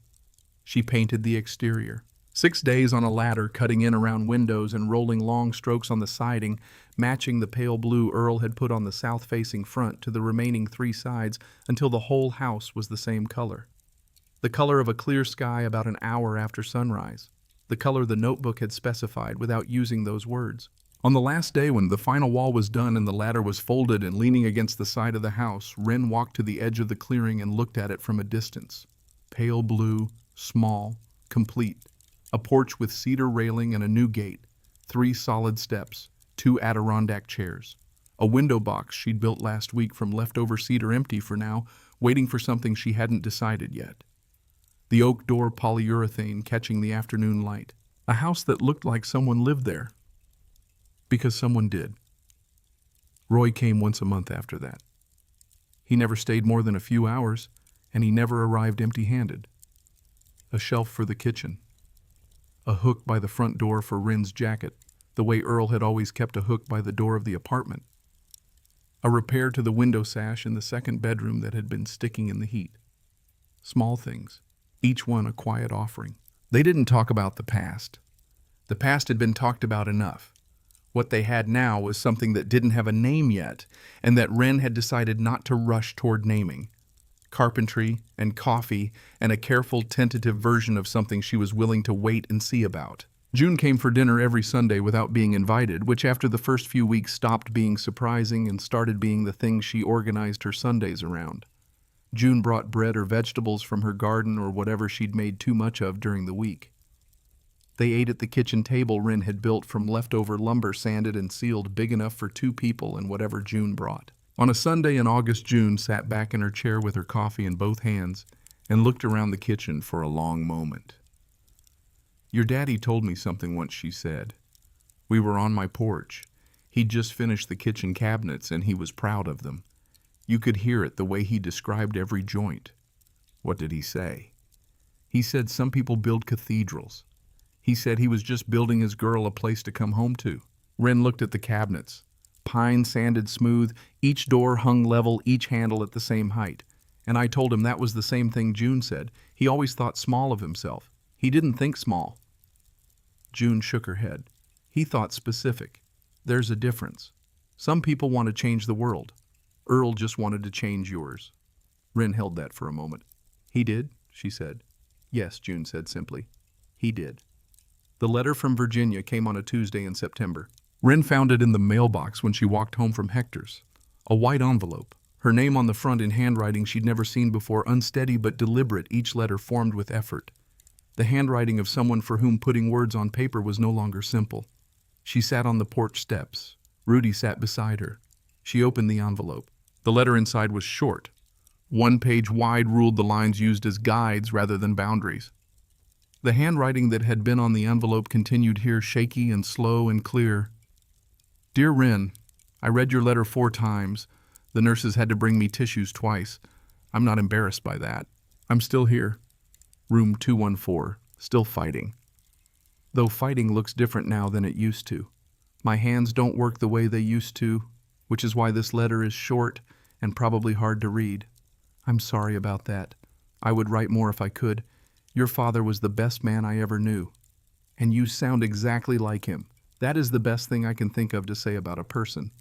She painted the exterior. 6 days on a ladder, cutting in around windows and rolling long strokes on the siding, matching the pale blue Earl had put on the south-facing front to the remaining 3 sides until the whole house was the same color. The color of a clear sky about an hour after sunrise. The color the notebook had specified without using those words. On the last day, when the final wall was done and the ladder was folded and leaning against the side of the house, Wren walked to the edge of the clearing and looked at it from a distance. Pale blue, small, complete. A porch with cedar railing and a new gate, 3 solid steps, 2 Adirondack chairs. A window box she'd built last week from leftover cedar empty for now, waiting for something she hadn't decided yet. The oak door polyurethane catching the afternoon light. A house that looked like someone lived there. Because someone did. Roy came once a month after that. He never stayed more than a few hours, and he never arrived empty-handed. A shelf for the kitchen. A hook by the front door for Wren's jacket, the way Earl had always kept a hook by the door of the apartment. A repair to the window sash in the second bedroom that had been sticking in the heat. Small things, each one a quiet offering. They didn't talk about the past. The past had been talked about enough. What they had now was something that didn't have a name yet, and that Wren had decided not to rush toward naming. Carpentry and coffee and a careful, tentative version of something she was willing to wait and see about. June came for dinner every Sunday without being invited, which after the first few weeks stopped being surprising and started being the thing she organized her Sundays around. June brought bread or vegetables from her garden or whatever she'd made too much of during the week. They ate at the kitchen table Wren had built from leftover lumber sanded and sealed big enough for 2 people and whatever June brought. On a Sunday in August, June sat back in her chair with her coffee in both hands and looked around the kitchen for a long moment. "Your daddy told me something once," she said. "We were on my porch. He'd just finished the kitchen cabinets and he was proud of them. You could hear it the way he described every joint." "What did he say?" "He said some people build cathedrals. He said he was just building his girl a place to come home to." Wren looked at the cabinets. Pine sanded smooth, each door hung level, each handle at the same height. And I told him that was the same thing June said. He always thought small of himself. He didn't think small. June shook her head. He thought specific. There's a difference. Some people want to change the world. Earl just wanted to change yours. Wren held that for a moment. "He did?" she said. "Yes," June said simply. "He did." The letter from Virginia came on a Tuesday in September. Wren found it in the mailbox when she walked home from Hector's. A white envelope. Her name on the front in handwriting she'd never seen before, unsteady but deliberate, each letter formed with effort. The handwriting of someone for whom putting words on paper was no longer simple. She sat on the porch steps. Rudy sat beside her. She opened the envelope. The letter inside was short. 1 page wide, ruled the lines used as guides rather than boundaries. The handwriting that had been on the envelope continued here, shaky and slow and clear. "Dear Wren, I read your letter 4 times. The nurses had to bring me tissues twice. I'm not embarrassed by that. I'm still here. Room 214, still fighting. Though fighting looks different now than it used to. My hands don't work the way they used to, which is why this letter is short and probably hard to read. I'm sorry about that. I would write more if I could. Your father was the best man I ever knew. And you sound exactly like him. That is the best thing I can think of to say about a person.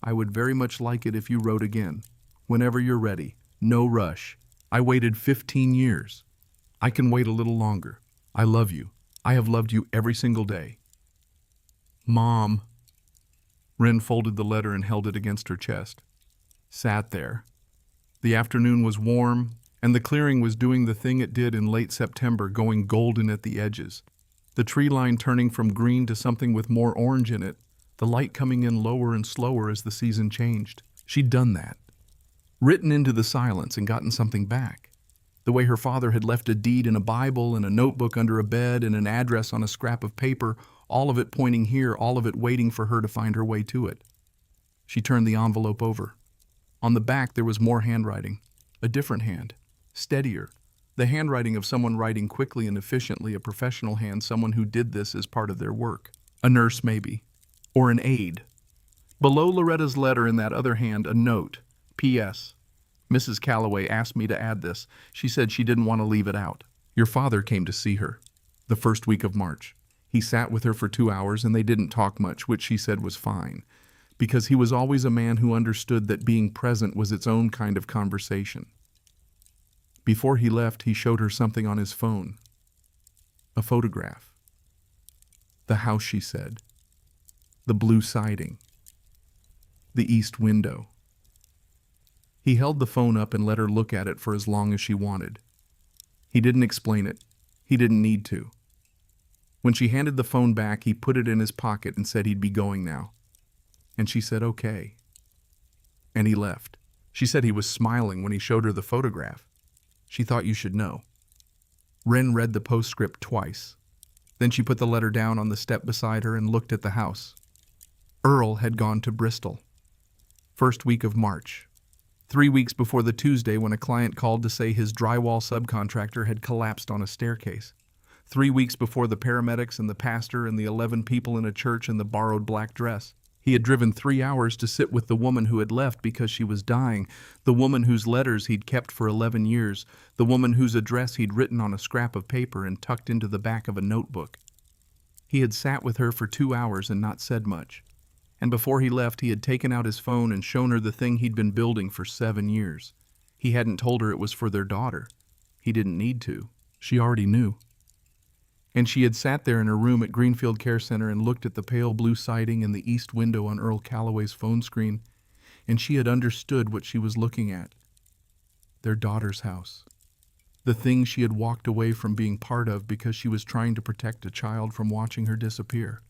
I would very much like it if you wrote again. Whenever you're ready. No rush. I waited 15 years. I can wait a little longer. I love you. I have loved you every single day. Mom." Wren folded the letter and held it against her chest. Sat there. The afternoon was warm, and the clearing was doing the thing it did in late September, going golden at the edges. The tree line turning from green to something with more orange in it, the light coming in lower and slower as the season changed. She'd done that. Written into the silence and gotten something back. The way her father had left a deed in a Bible and a notebook under a bed and an address on a scrap of paper, all of it pointing here, all of it waiting for her to find her way to it. She turned the envelope over. On the back there was more handwriting. A different hand. Steadier. The handwriting of someone writing quickly and efficiently, a professional hand, someone who did this as part of their work. A nurse, maybe. Or an aide. Below Loretta's letter in that other hand, a note. P.S. Mrs. Calloway asked me to add this. She said she didn't want to leave it out. Your father came to see her. The first week of March. He sat with her for 2 hours and they didn't talk much, which she said was fine. Because he was always a man who understood that being present was its own kind of conversation. Before he left, he showed her something on his phone. A photograph. The house, she said. The blue siding. The east window. He held the phone up and let her look at it for as long as she wanted. He didn't explain it. He didn't need to. When she handed the phone back, he put it in his pocket and said he'd be going now. And she said, okay. And he left. She said he was smiling when he showed her the photograph. She thought you should know. Wren read the postscript twice. Then she put the letter down on the step beside her and looked at the house. Earl had gone to Bristol. First week of March. 3 weeks before the Tuesday when a client called to say his drywall subcontractor had collapsed on a staircase. 3 weeks before the paramedics and the pastor and the 11 people in a church in the borrowed black dress. He had driven 3 hours to sit with the woman who had left because she was dying, the woman whose letters he'd kept for 11 years, the woman whose address he'd written on a scrap of paper and tucked into the back of a notebook. He had sat with her for 2 hours and not said much. And before he left, he had taken out his phone and shown her the thing he'd been building for 7 years. He hadn't told her it was for their daughter. He didn't need to. She already knew. And she had sat there in her room at Greenfield Care Center and looked at the pale blue siding and the east window on Earl Calloway's phone screen, and she had understood what she was looking at. Their daughter's house. The thing she had walked away from being part of because she was trying to protect a child from watching her disappear.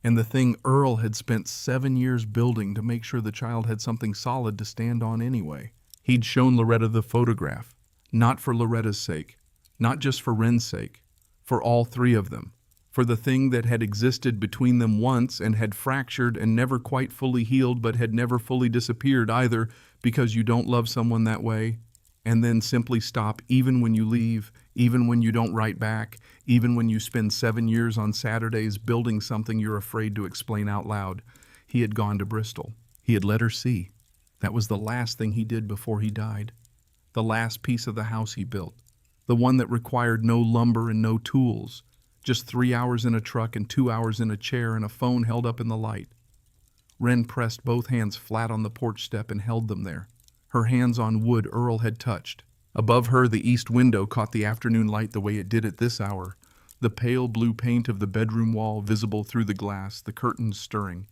And the thing Earl had spent 7 years building to make sure the child had something solid to stand on anyway. He'd shown Loretta the photograph, not for Loretta's sake, not just for Wren's sake, for all three of them, for the thing that had existed between them once and had fractured and never quite fully healed but had never fully disappeared either, because you don't love someone that way and then simply stop even when you leave, even when you don't write back, even when you spend 7 years on Saturdays building something you're afraid to explain out loud. He had gone to Bristol. He had let her see. That was the last thing he did before he died. The last piece of the house he built. The one that required no lumber and no tools, just 3 hours in a truck and 2 hours in a chair and a phone held up in the light. Wren pressed both hands flat on the porch step and held them there, her hands on wood Earl had touched. Above her, the east window caught the afternoon light the way it did at this hour, the pale blue paint of the bedroom wall visible through the glass, the curtains stirring.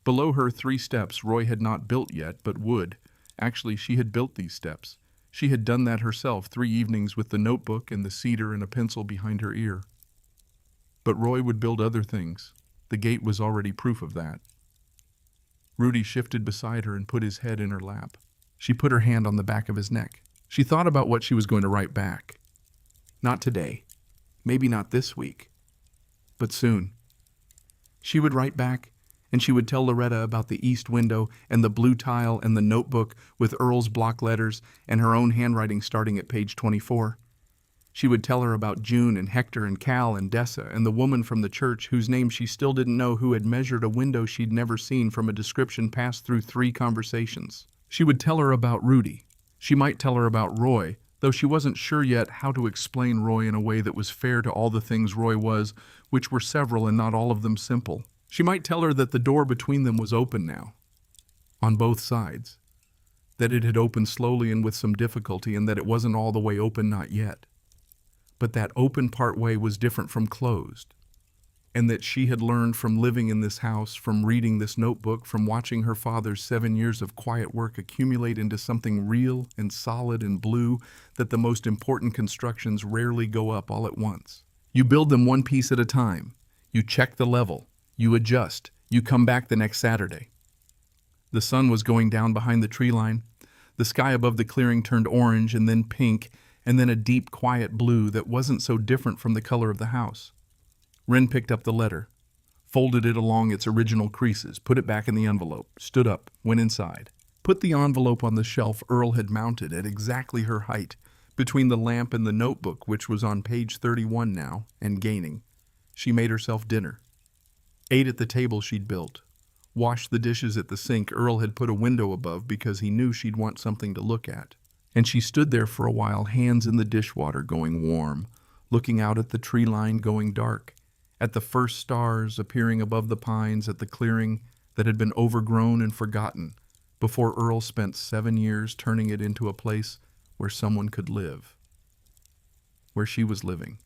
Below her, 3 steps Roy had not built yet, but would. Actually, she had built these steps. She had done that herself 3 evenings with the notebook and the cedar and a pencil behind her ear. But Roy would build other things. The gate was already proof of that. Rudy shifted beside her and put his head in her lap. She put her hand on the back of his neck. She thought about what she was going to write back. Not today. Maybe not this week. But soon. She would write back, and she would tell Loretta about the east window and the blue tile and the notebook with Earl's block letters and her own handwriting starting at page 24. She would tell her about June and Hector and Cal and Dessa and the woman from the church whose name she still didn't know, who had measured a window she'd never seen from a description passed through 3 conversations. She would tell her about Rudy. She might tell her about Roy, though she wasn't sure yet how to explain Roy in a way that was fair to all the things Roy was, which were several and not all of them simple. She might tell her that the door between them was open now, on both sides, that it had opened slowly and with some difficulty, and that it wasn't all the way open, not yet. But that open part way was different from closed, and that she had learned from living in this house, from reading this notebook, from watching her father's 7 years of quiet work accumulate into something real and solid and blue, that the most important constructions rarely go up all at once. You build them one piece at a time. You check the level. You adjust. You come back the next Saturday. The sun was going down behind the tree line. The sky above the clearing turned orange and then pink and then a deep, quiet blue that wasn't so different from the color of the house. Wren picked up the letter, folded it along its original creases, put it back in the envelope, stood up, went inside, put the envelope on the shelf Earl had mounted at exactly her height, between the lamp and the notebook, which was on page 31 now, and gaining. She made herself dinner. Ate at the table she'd built. Washed the dishes at the sink Earl had put a window above because he knew she'd want something to look at. And she stood there for a while, hands in the dishwater going warm, looking out at the tree line going dark, at the first stars appearing above the pines at the clearing that had been overgrown and forgotten before Earl spent 7 years turning it into a place where someone could live. Where she was living.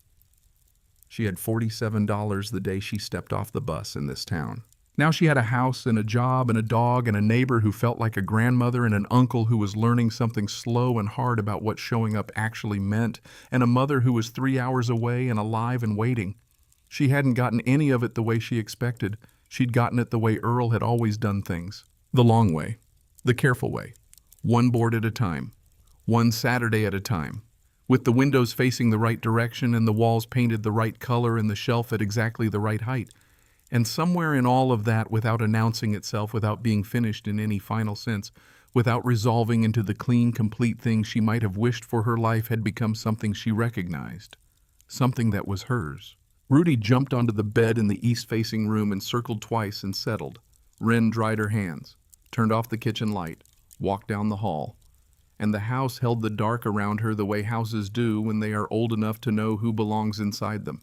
She had $47 the day she stepped off the bus in this town. Now she had a house and a job and a dog and a neighbor who felt like a grandmother and an uncle who was learning something slow and hard about what showing up actually meant, and a mother who was 3 hours away and alive and waiting. She hadn't gotten any of it the way she expected. She'd gotten it the way Earl had always done things. The long way. The careful way. One board at a time. One Saturday at a time. With the windows facing the right direction and the walls painted the right color and the shelf at exactly the right height. And somewhere in all of that, without announcing itself, without being finished in any final sense, without resolving into the clean, complete thing she might have wished for her life, had become something she recognized. Something that was hers. Rudy jumped onto the bed in the east-facing room and circled twice and settled. Wren dried her hands, turned off the kitchen light, walked down the hall. And the house held the dark around her the way houses do when they are old enough to know who belongs inside them.